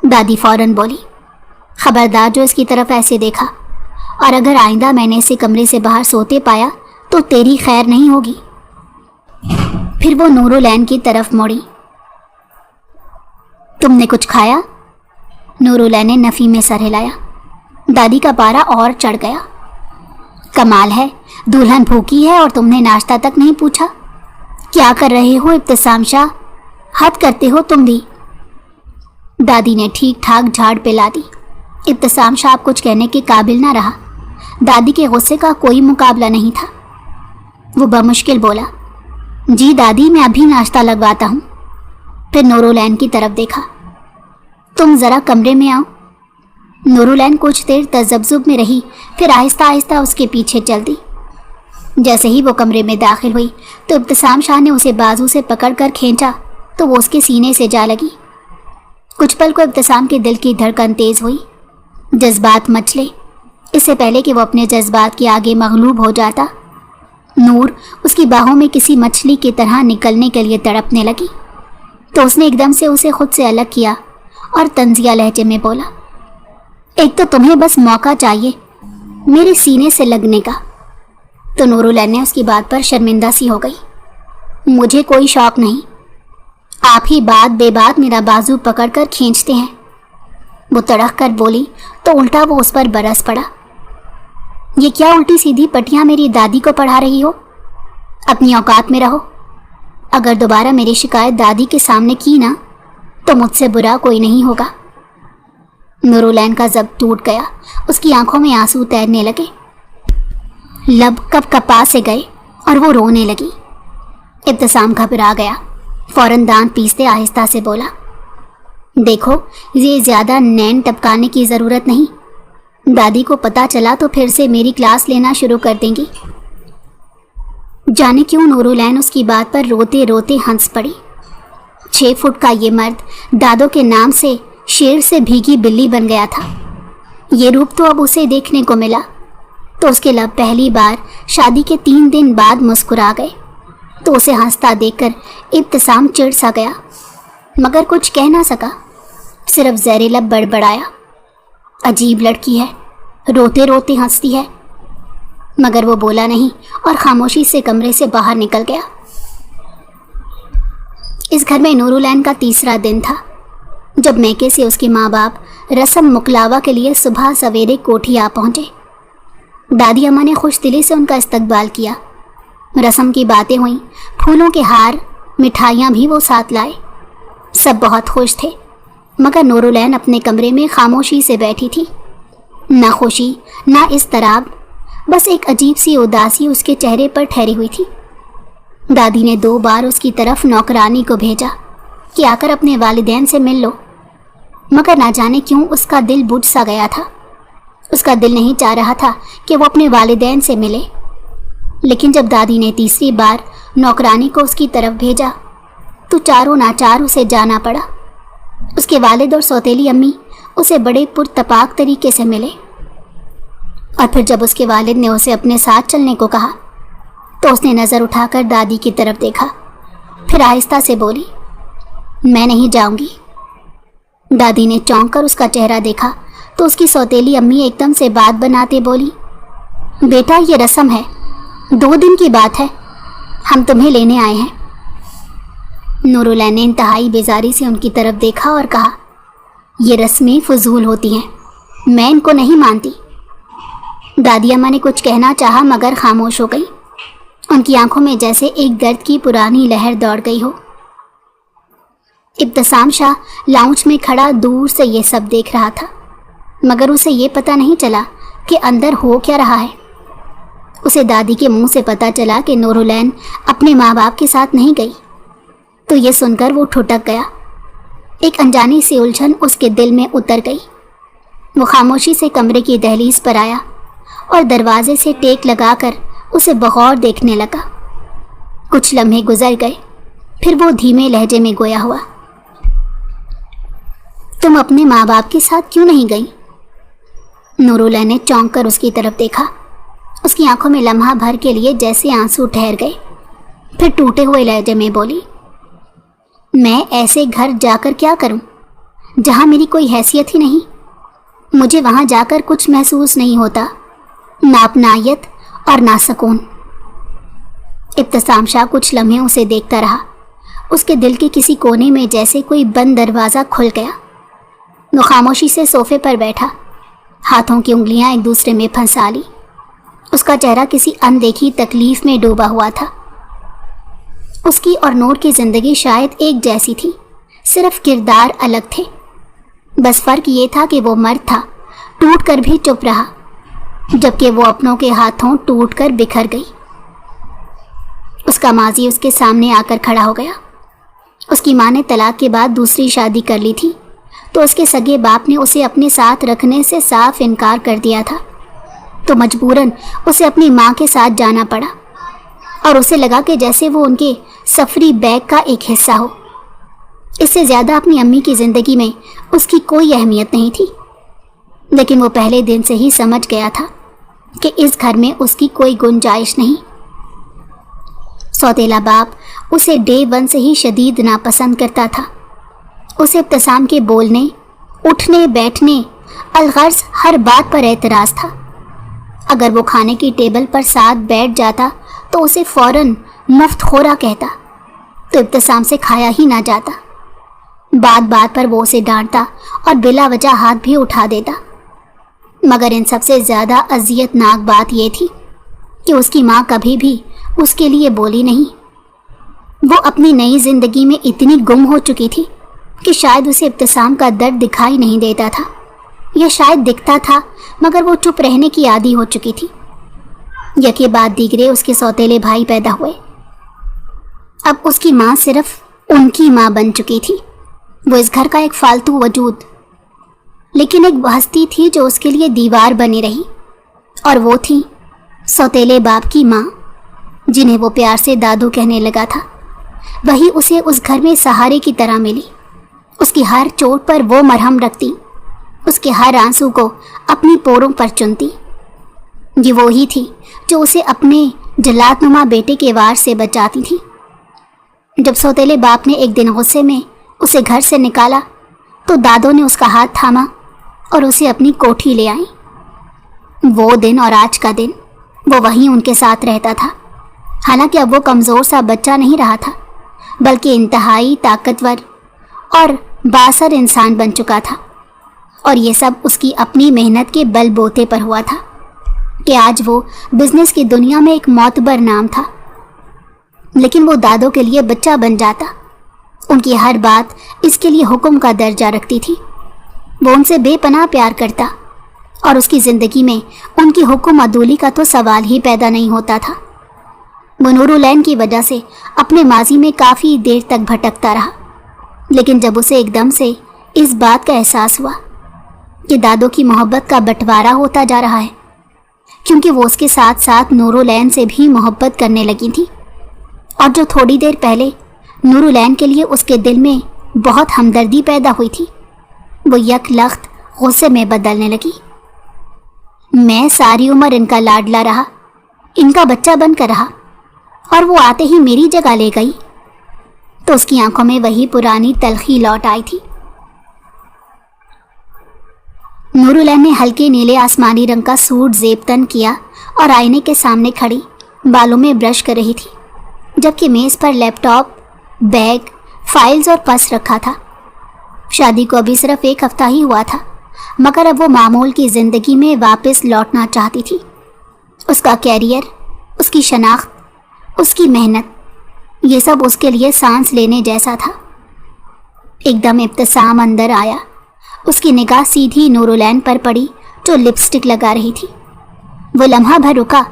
दादी फौरन बोली, खबरदार जो इसकी तरफ ऐसे देखा, और अगर आइंदा मैंने इसे कमरे से बाहर सोते पाया तो तेरी खैर नहीं होगी। फिर वो नूरुलैन की तरफ मुड़ी। तुमने कुछ खाया। नूरुलैन ने नफ़ी में सर हिलाया। दादी का पारा और चढ़ गया। कमाल है, दुल्हन भूखी है और तुमने नाश्ता तक नहीं पूछा। क्या कर रहे हो इब्तिसाम शाह, हद करते हो तुम भी। दादी ने ठीक ठाक झाड़ पिला दी। इब्तिसाम शाह कुछ कहने के काबिल ना रहा। दादी के गुस्से का कोई मुकाबला नहीं था। वो बमुश्किल बोला, जी दादी, मैं अभी नाश्ता लगवाता हूँ। फिर नूरुलैन की तरफ देखा। तुम ज़रा कमरे में आओ। नूरुलैन कुछ देर तजब्जुब में रही, फिर आहिस्ता आहिस्ता उसके पीछे चल दी। जैसे ही वो कमरे में दाखिल हुई तो इब्तिसाम शाह ने उसे बाजू से पकड़कर खींचा तो वो उसके सीने से जा लगी। कुछ पल को इब्तिसाम के दिल की धड़कन तेज हुई। जज्बात मचले। इससे पहले कि वो अपने जज्बात के आगे मगलूब हो जाता, नूर उसकी बाहों में किसी मछली की तरह निकलने के लिए तड़पने लगी। तो उसने एकदम से उसे खुद से अलग किया और तंजिया लहजे में बोला, एक तो तुम्हें बस मौका चाहिए मेरे सीने से लगने का। तो नूरुलैन ने उसकी बात पर शर्मिंदा सी हो गई। मुझे कोई शौक नहीं, आप ही बात बेबात मेरा बाजू पकड़कर खींचते हैं। वो तड़क कर बोली तो उल्टा वो उस पर बरस पड़ा। ये क्या उल्टी सीधी पटियां मेरी दादी को पढ़ा रही हो? अपनी औकात में रहो। अगर दोबारा मेरी शिकायत दादी के सामने की ना तो मुझसे बुरा कोई नहीं होगा। नूरुलैन का जब्त टूट गया। उसकी आंखों में आंसू तैरने लगे। लब कप कपा से गए और वो रोने लगी। इब्तिसाम घबरा गया। फौरन दांत पीसते आहिस्ता से बोला, देखो, ये ज़्यादा नैन टपकाने की ज़रूरत नहीं। दादी को पता चला तो फिर से मेरी क्लास लेना शुरू कर देंगी। जाने क्यों नूरुलैन उसकी बात पर रोते रोते हंस पड़ी। 6 फुट का ये मर्द दादों के नाम से शेर से भीगी बिल्ली बन गया था। ये रूप तो अब उसे देखने को मिला तो उसके लब पहली बार शादी के 3 दिन बाद मुस्कुरा गए। तो उसे हंसता देखकर इब्तिसाम चिढ़ सा गया, मगर कुछ कह ना सका। सिर्फ ज़ेरे लब बड़बड़ाया, अजीब लड़की है, रोते रोते हंसती है। मगर वो बोला नहीं और खामोशी से कमरे से बाहर निकल गया। इस घर में नूरुलैन का तीसरा दिन था जब मैके से उसके माँ बाप रस्म मुकलावा के लिए सुबह सवेरे कोठी आ पहुँचे। दादी अम्मा ने खुश दिली से उनका इस्तकबाल किया। रस्म की बातें हुई, फूलों के हार, मिठाइयाँ भी वो साथ लाए। सब बहुत खुश थे, मगर नूरुलैन अपने कमरे में खामोशी से बैठी थी। ना खुशी ना इज़्तिराब, बस एक अजीब सी उदासी उसके चेहरे पर ठहरी हुई थी। दादी ने 2 बार उसकी तरफ नौकरानी को भेजा कि आकर अपने वालिदैन से मिल लो, मगर ना जाने क्यों उसका दिल बुझ सा गया था। उसका दिल नहीं चाह रहा था कि वो अपने वालिदैन से मिले। लेकिन जब दादी ने तीसरी बार नौकरानी को उसकी तरफ भेजा तो चारों नाचार उसे जाना पड़ा। उसके वालिद और सौतेली अम्मी उसे बड़े पुरतपाक तरीके से मिले और फिर जब उसके वालिद ने उसे अपने साथ चलने को कहा तो उसने नज़र उठाकर दादी की तरफ देखा, फिर आहिस्ता से बोली, मैं नहीं जाऊंगी। दादी ने चौंक कर उसका चेहरा देखा तो उसकी सौतेली अम्मी एकदम से बात बनाते बोली, बेटा, ये रस्म है, 2 दिन की बात है, हम तुम्हें लेने आए हैं। नूरुलैन ने इंतहाई बेजारी से उनकी तरफ देखा और कहा, ये रस्में फजूल होती हैं, मैं इनको नहीं मानती। दादी अम्मा ने कुछ कहना चाहा मगर खामोश हो गई। उनकी आंखों में जैसे एक दर्द की पुरानी लहर दौड़ गई हो। इब्तिसाम शाह लाउंज में खड़ा दूर से ये सब देख रहा था, मगर उसे ये पता नहीं चला कि अंदर हो क्या रहा है। उसे दादी के मुंह से पता चला कि नूरुलैन अपने माँ बाप के साथ नहीं गई, तो ये सुनकर वो ठुठक गया। एक अनजानी सी उलझन उसके दिल में उतर गई। वो खामोशी से कमरे की दहलीज पर आया और दरवाजे से टेक लगाकर उसे बगौर देखने लगा। कुछ लम्हे गुजर गए, फिर वो धीमे लहजे में गोया हुआ, तुम अपने माँ बाप के साथ क्यों नहीं गई? नूरुलैन ने चौंक कर उसकी तरफ देखा। उसकी आंखों में लम्हा भर के लिए जैसे आंसू ठहर गए। फिर टूटे हुए लहजे में बोली, मैं ऐसे घर जाकर क्या करूं जहां मेरी कोई हैसियत ही नहीं। मुझे वहां जाकर कुछ महसूस नहीं होता, ना अपनायत और ना सुकून। इब्तिसाम शाह कुछ लम्हे उसे देखता रहा। उसके दिल के किसी कोने में जैसे कोई बंद दरवाज़ा खुल गया। वो खामोशी से सोफे पर बैठा, हाथों की उंगलियां एक दूसरे में फंसा ली। उसका चेहरा किसी अनदेखी तकलीफ में डूबा हुआ था। उसकी और नूर की ज़िंदगी शायद एक जैसी थी, सिर्फ किरदार अलग थे। बस फर्क ये था कि वो मर्द था, टूट कर भी चुप रहा, जबकि वो अपनों के हाथों टूट कर बिखर गई। उसका माजी उसके सामने आकर खड़ा हो गया। उसकी माँ ने तलाक के बाद दूसरी शादी कर ली थी, तो उसके सगे बाप ने उसे अपने साथ रखने से साफ इनकार कर दिया था, तो मजबूरन उसे अपनी माँ के साथ जाना पड़ा और उसे लगा कि जैसे वो उनके सफरी बैग का एक हिस्सा हो। इससे ज़्यादा अपनी अम्मी की ज़िंदगी में उसकी कोई अहमियत नहीं थी, लेकिन वो पहले दिन से ही समझ गया था कि इस घर में उसकी कोई गुंजाइश नहीं। सौतेला बाप उसे डे वन से ही शदीद नापसंद करता था। उसे इब्तिसाम के बोलने, उठने बैठने, अलगर्ज हर बात पर एतराज़ था। अगर वो खाने की टेबल पर साथ बैठ जाता तो उसे फ़ौरन मुफ्तखोरा कहता, तो इब्तिसाम से खाया ही ना जाता। बात बात पर वो उसे डांटता और बिला वजह हाथ भी उठा देता। मगर इन सबसे ज़्यादा अजियतनाक बात यह थी कि उसकी माँ कभी भी उसके लिए बोली नहीं। वो अपनी नई ज़िंदगी में इतनी गुम हो चुकी थी कि शायद उसे इब्तिसाम का दर्द दिखाई नहीं देता था, या शायद दिखता था मगर वो चुप रहने की आदी हो चुकी थी। यके बाद दीगरे उसके सौतेले भाई पैदा हुए। अब उसकी माँ सिर्फ उनकी माँ बन चुकी थी। वो इस घर का एक फालतू वजूद, लेकिन एक हस्ती थी जो उसके लिए दीवार बनी रही, और वो थी सौतेले बाप की माँ, जिन्हें वो प्यार से दादू कहने लगा था। वही उसे उस घर में सहारे की तरह मिली। उसकी हर चोट पर वो मरहम रखती, उसके हर आंसू को अपनी पोरों पर चुनती। ये वो ही थी जो उसे अपने जलादनुमा बेटे के वार से बचाती थी। जब सौतेले बाप ने एक दिन गुस्से में उसे घर से निकाला तो दादो ने उसका हाथ थामा और उसे अपनी कोठी ले आई। वो दिन और आज का दिन वो वहीं उनके साथ रहता था। हालांकि अब वो कमज़ोर सा बच्चा नहीं रहा था, बल्कि इंतहाई ताकतवर और बासर इंसान बन चुका था। और ये सब उसकी अपनी मेहनत के बलबूते पर हुआ था कि आज वो बिजनेस की दुनिया में एक मोतबर नाम था। लेकिन वो दादो के लिए बच्चा बन जाता। उनकी हर बात इसके लिए हुक्म का दर्जा रखती थी। वो उनसे बेपनाह प्यार करता और उसकी ज़िंदगी में उनकी हुक्म अदूली का तो सवाल ही पैदा नहीं होता था। वो नूरुलैन की वजह से अपने माजी में काफ़ी देर तक भटकता रहा, लेकिन जब उसे एकदम से इस बात का एहसास हुआ कि दादो की मोहब्बत का बंटवारा होता जा रहा है, क्योंकि वो उसके साथ साथ नूरुलैन से भी मोहब्बत करने लगी थी, और जो थोड़ी देर पहले नूरुलैन के लिए उसके दिल में बहुत हमदर्दी पैदा हुई थी, वो यकलख्त गुस्से में बदलने लगी। मैं सारी उम्र इनका लाडला रहा, इनका बच्चा बनकर रहा, और वो आते ही मेरी जगह ले गई। तो उसकी आंखों में वही पुरानी तलखी लौट आई थी। नूरुलैन ने हल्के नीले आसमानी रंग का सूट जेब-तन किया और आईने के सामने खड़ी बालों में ब्रश कर रही थी, जबकि मेज़ पर लैपटॉप, बैग, फाइल्स और पर्स रखा था। शादी को अभी सिर्फ एक हफ्ता ही हुआ था, मगर अब वो मामूल की ज़िंदगी में वापस लौटना चाहती थी। उसका कैरियर, उसकी शनाख्त, उसकी मेहनत, ये सब उसके लिए सांस लेने जैसा था। एकदम इब्तिसाम अंदर आया। उसकी निगाह सीधी नूरुलैन पर पड़ी जो लिपस्टिक लगा रही थी। वो लम्हा भर रुका,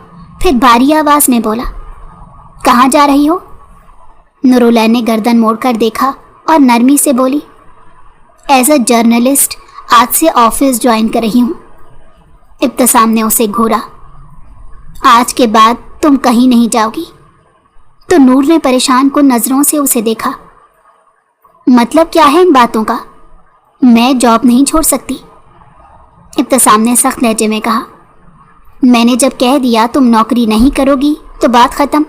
फिर भारी आवाज़ में बोला, कहाँ जा रही हो? नूरुलैन ने गर्दन मोड़कर देखा और नरमी से बोली, एज अ जर्नलिस्ट आज से ऑफिस ज्वाइन कर रही हूँ। इब्तिसाम ने उसे घूरा। आज के बाद तुम कहीं नहीं जाओगी? तो नूर ने परेशान कुन नज़रों से उसे देखा। मतलब क्या है इन बातों का? मैं जॉब नहीं छोड़ सकती। इब्तिसाम ने सख्त लहजे में कहा, मैंने जब कह दिया तुम नौकरी नहीं करोगी तो बात ख़त्म,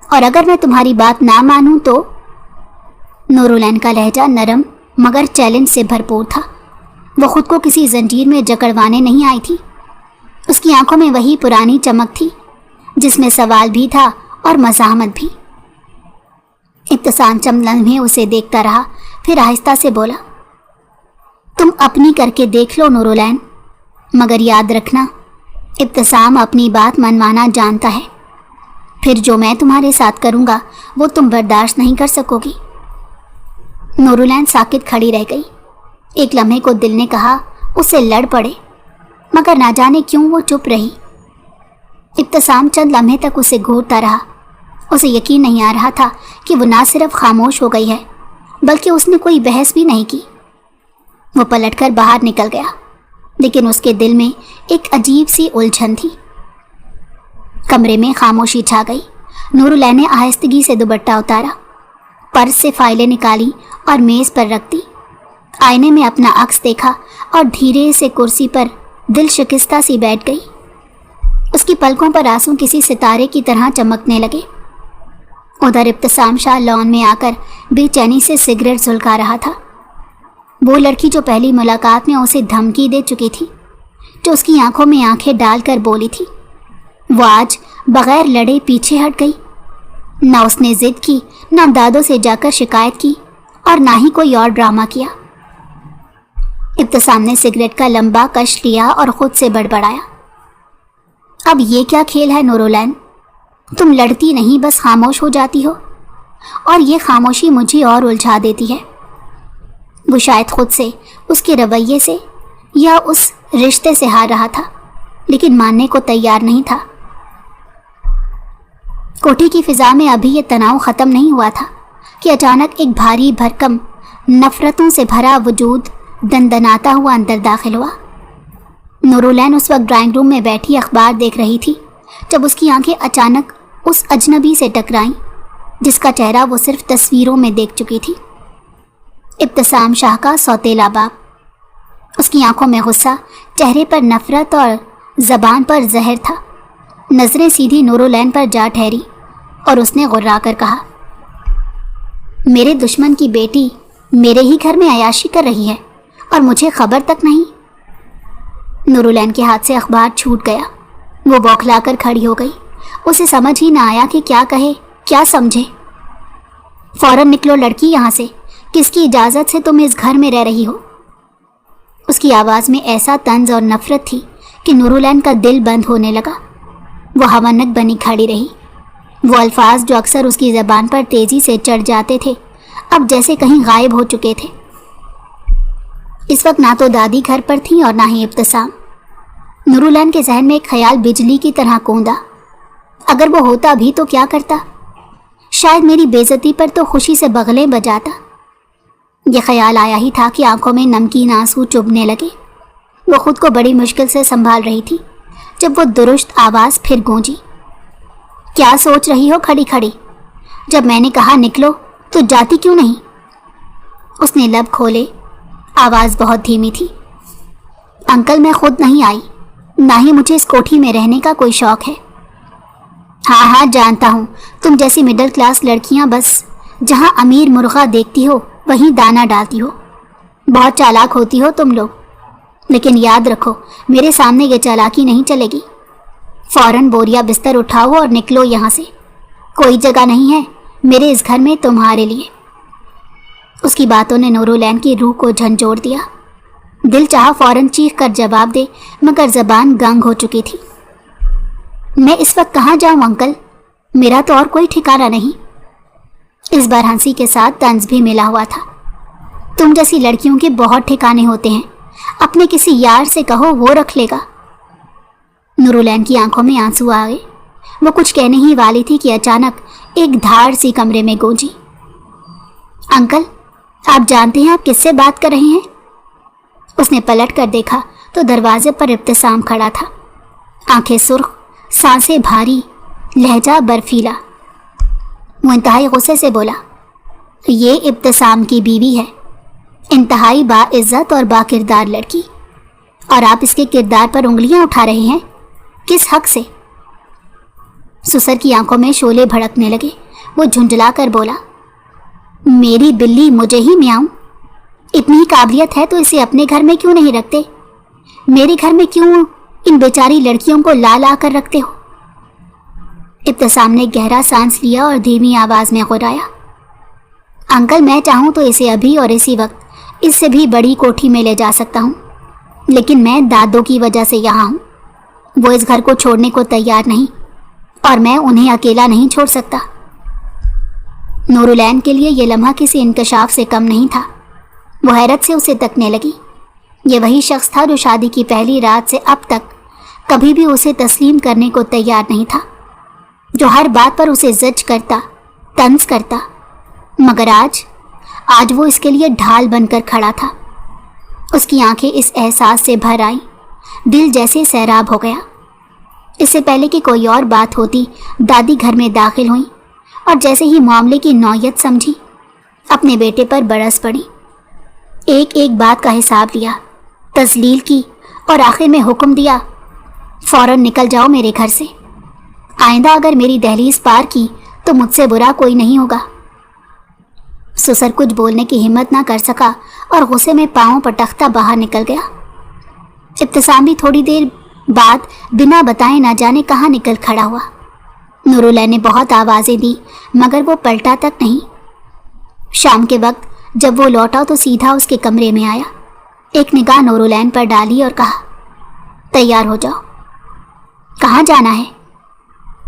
और अगर मैं तुम्हारी बात ना मानूं तो? नूरुलैन का लहजा नरम मगर चैलेंज से भरपूर था। वो खुद को किसी जंजीर में जकड़वाने नहीं आई थी। उसकी आंखों में वही पुरानी चमक थी जिसमें सवाल भी था और मज़ाहमत भी। इब्तिसाम चंद लम्हे उसे देखता रहा, फिर आहिस्ता से बोला, तुम अपनी करके देख लो नूरुलैन, मगर याद रखना इब्तिसाम अपनी बात मनवाना जानता है। फिर जो मैं तुम्हारे साथ करूँगा वो तुम बर्दाश्त नहीं कर सकोगी। नूरुलैन साकित खड़ी रह गई। एक लम्हे को दिल ने कहा उससे लड़ पड़े, मगर ना जाने क्यों वो चुप रही। इब्तिसाम चंद लम्हे तक उसे घूरता रहा। उसे यकीन नहीं आ रहा था कि वो ना सिर्फ खामोश हो गई है बल्कि उसने कोई बहस भी नहीं की। वो पलटकर बाहर निकल गया, लेकिन उसके दिल में एक अजीब सी उलझन थी। कमरे में खामोशी छा गई। नूरुलैन ने आहिस्तगी से दुपट्टा उतारा, पर्स से फाइलें निकाली और मेज़ पर रख दी। आईने में अपना अक्स देखा और धीरे से कुर्सी पर दिल शिकस्ता सी बैठ गई। उसकी पलकों पर आंसू किसी सितारे की तरह चमकने लगे। उधर इब्तिसाम शाह लॉन में आकर बेचैनी से सिगरेट सुलगा रहा था। वो लड़की जो पहली मुलाकात में उसे धमकी दे चुकी थी, जो उसकी आंखों में आंखें डालकर बोली थी, वो आज बगैर लड़े पीछे हट गई। ना उसने जिद की, ना दादों से जाकर शिकायत की और ना ही कोई और ड्रामा किया। इब्तिसाम ने सिगरेट का लंबा कश लिया और खुद से बड़बड़ाया, अब ये क्या खेल है नूरुलैन? तुम लड़ती नहीं, बस खामोश हो जाती हो, और ये खामोशी मुझे और उलझा देती है। वो शायद खुद से, उसके रवैये से या उस रिश्ते से हार रहा था, लेकिन मानने को तैयार नहीं था। कोठी की फिजा में अभी ये तनाव ख़त्म नहीं हुआ था कि अचानक एक भारी भरकम नफरतों से भरा वजूद दनदनाता हुआ अंदर दाखिल हुआ। नूरुलैन उस वक्त ड्राइंग रूम में बैठी अखबार देख रही थी जब उसकी आंखें अचानक उस अजनबी से टकराईं जिसका चेहरा वो सिर्फ तस्वीरों में देख चुकी थी। इब्तिसाम शाह का सौतेला बाप। उसकी आंखों में गुस्सा, चेहरे पर नफरत और ज़बान पर जहर था। नज़रें सीधी नूरुलैन पर जा ठहरी और उसने गुर्रा कर कहा, मेरे दुश्मन की बेटी मेरे ही घर में अयाशी कर रही है और मुझे खबर तक नहीं। नूरुलैन के हाथ से अखबार छूट गया। वो बौखलाकर खड़ी हो गई। उसे समझ ही ना आया कि क्या कहे, क्या समझे। फौरन निकलो लड़की यहाँ से, किसकी इजाज़त से तुम इस घर में रह रही हो? उसकी आवाज़ में ऐसा तंज और नफरत थी कि नूरुलैन का दिल बंद होने लगा। वो हवनक बनी खड़ी रही। वो अल्फाज जो अक्सर उसकी ज़बान पर तेज़ी से चढ़ जाते थे अब जैसे कहीं गायब हो चुके थे। इस वक्त ना तो दादी घर पर थी और ना ही इब्तिसाम। नूरुलैन के जहन में एक ख्याल बिजली की तरह कौंधा, अगर वो होता भी तो क्या करता? शायद मेरी बेइज्जती पर तो खुशी से बगलें बजाता। यह ख्याल आया ही था कि आंखों में नमकीन आंसू चुभने लगे। वो खुद को बड़ी मुश्किल से संभाल रही थी जब वो दुरुस्त आवाज़ फिर गूंजी, क्या सोच रही हो खड़ी खड़ी? जब मैंने कहा निकलो तो जाती क्यों नहीं? उसने लब खोले। आवाज़ बहुत धीमी थी। अंकल, मैं खुद नहीं आई, ना ही मुझे इस कोठी में रहने का कोई शौक़ है। हाँ हाँ जानता हूँ, तुम जैसी मिडिल क्लास लड़कियाँ बस जहाँ अमीर मुर्गा देखती हो वहीं दाना डालती हो। बहुत चालाक होती हो तुम लोग, लेकिन याद रखो मेरे सामने ये चालाकी नहीं चलेगी। फौरन बोरिया बिस्तर उठाओ और निकलो यहाँ से। कोई जगह नहीं है मेरे इस घर में तुम्हारे लिए। उसकी बातों ने नूरुलैन की रूह को झंझोड़ दिया। दिल चाहा फौरन चीख कर जवाब दे, मगर ज़बान गंग हो चुकी थी। मैं इस वक्त कहाँ जाऊँ अंकल? मेरा तो और कोई ठिकाना नहीं। इस बार हंसी के साथ तंज भी मिला हुआ था। तुम जैसी लड़कियों के बहुत ठिकाने होते हैं, अपने किसी यार से कहो, वो रख लेगा। नूरुलैन की आंखों में आंसू आ गए। वो कुछ कहने ही वाली थी कि अचानक एक धाड़ सी कमरे में गूंजी। अंकल, आप जानते हैं आप किससे बात कर रहे हैं? उसने पलट कर देखा तो दरवाजे पर इब्तिसाम खड़ा था। आंखें सुर्ख, सांसें भारी, लहजा बर्फीला। वो इंतहाई गुस्से से बोला, ये इब्तिसाम की बीवी है, इंतहाई बाइज्जत और बाकिरदार लड़की, और आप इसके किरदार पर उंगलियां उठा रहे हैं। किस हक से? सुसर की आंखों में शोले भड़कने लगे। वो झुंझला कर बोला, मेरी बिल्ली मुझे ही म्याऊं। इतनी ही काबिलियत है तो इसे अपने घर में क्यों नहीं रखते? मेरे घर में क्यों इन बेचारी लड़कियों को ला ला कर रखते हो? इब्तिसाम ने गहरा सांस लिया और धीमी आवाज में गुर्राया, अंकल, मैं चाहूँ तो इसे अभी और इसी वक्त इससे भी बड़ी कोठी में ले जा सकता हूँ, लेकिन मैं दादों की वजह से यहाँ हूँ। वो इस घर को छोड़ने को तैयार नहीं और मैं उन्हें अकेला नहीं छोड़ सकता। नूरुलैन के लिए यह लम्हा किसी इंकशाफ से कम नहीं था। वो हैरत से उसे तकने लगी। ये वही शख्स था जो शादी की पहली रात से अब तक कभी भी उसे तस्लीम करने को तैयार नहीं था, जो हर बात पर उसे जज करता, तंज करता, मगर आज वो इसके लिए ढाल बनकर खड़ा था। उसकी आंखें इस एहसास से भर आईं, दिल जैसे सैराब हो गया। इससे पहले कि कोई और बात होती, दादी घर में दाखिल हुई और जैसे ही मामले की नौयत समझी, अपने बेटे पर बरस पड़ी। एक एक बात का हिसाब लिया, तजलील की और आखिर में हुक्म दिया, फौरन निकल जाओ मेरे घर से। आइंदा अगर मेरी दहलीज पार की तो मुझसे बुरा कोई नहीं होगा। ससुर कुछ बोलने की हिम्मत ना कर सका और गुस्से में पांव पटकता बाहर निकल गया। इब्तिसाम भी थोड़ी देर बाद बिना बताए ना जाने कहाँ निकल खड़ा हुआ। नूरुलैन ने बहुत आवाज़ें दी मगर वो पलटा तक नहीं। शाम के वक्त जब वो लौटा तो सीधा उसके कमरे में आया, एक निगाह नूरुलैन पर डाली और कहा, तैयार हो जाओ। कहाँ जाना है?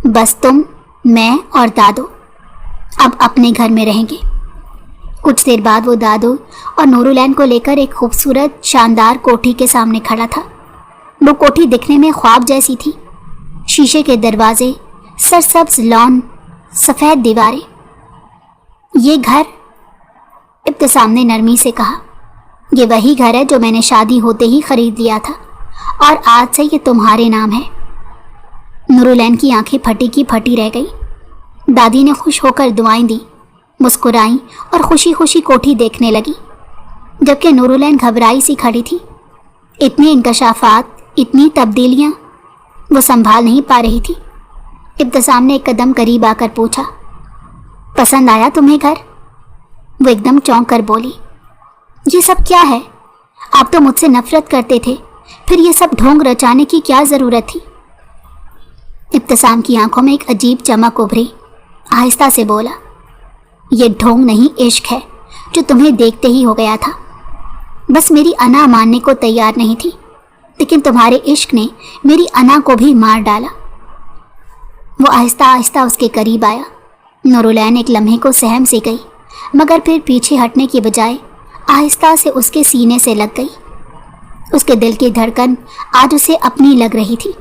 बस तुम, मैं और दादू अब अपने घर में रहेंगे। कुछ देर बाद वो दादू और नूरुलैन को लेकर एक खूबसूरत शानदार कोठी के सामने खड़ा था। वो कोठी दिखने में ख्वाब जैसी थी। शीशे के दरवाजे, सरसब्ज लॉन, सफ़ेद दीवारें। ये घर, इब्तिसाम ने नरमी से कहा, ये वही घर है जो मैंने शादी होते ही खरीद लिया था और आज से ये तुम्हारे नाम है। नूरुलैन की आंखें फटी की फटी रह गई। दादी ने खुश होकर दुआएं दी, मुस्कुराई और खुशी खुशी कोठी देखने लगी, जबकि नूरुलैन घबराई सी खड़ी थी। इतने इंकशाफात, इतनी तब्दीलियां वो संभाल नहीं पा रही थी। इब्तिसाम ने एक कदम करीब आकर पूछा, पसंद आया तुम्हें घर? वो एकदम चौंक कर बोली, ये सब क्या है? आप तो मुझसे नफरत करते थे, फिर ये सब ढोंग रचाने की क्या ज़रूरत थी? इब्तिसाम की आंखों में एक अजीब चमक उभरी। आहिस्ता से बोला, ये ढोंग नहीं, इश्क है जो तुम्हें देखते ही हो गया था। बस मेरी अना मानने को तैयार नहीं थी, लेकिन तुम्हारे इश्क ने मेरी अना को भी मार डाला। वो आहिस्ता आहिस्ता उसके करीब आया। नूरुलैन एक लम्हे को सहम सी गई, मगर फिर पीछे हटने की बजाय आहिस्ता से उसके सीने से लग गई। उसके दिल की धड़कन आज उसे अपनी लग रही थी।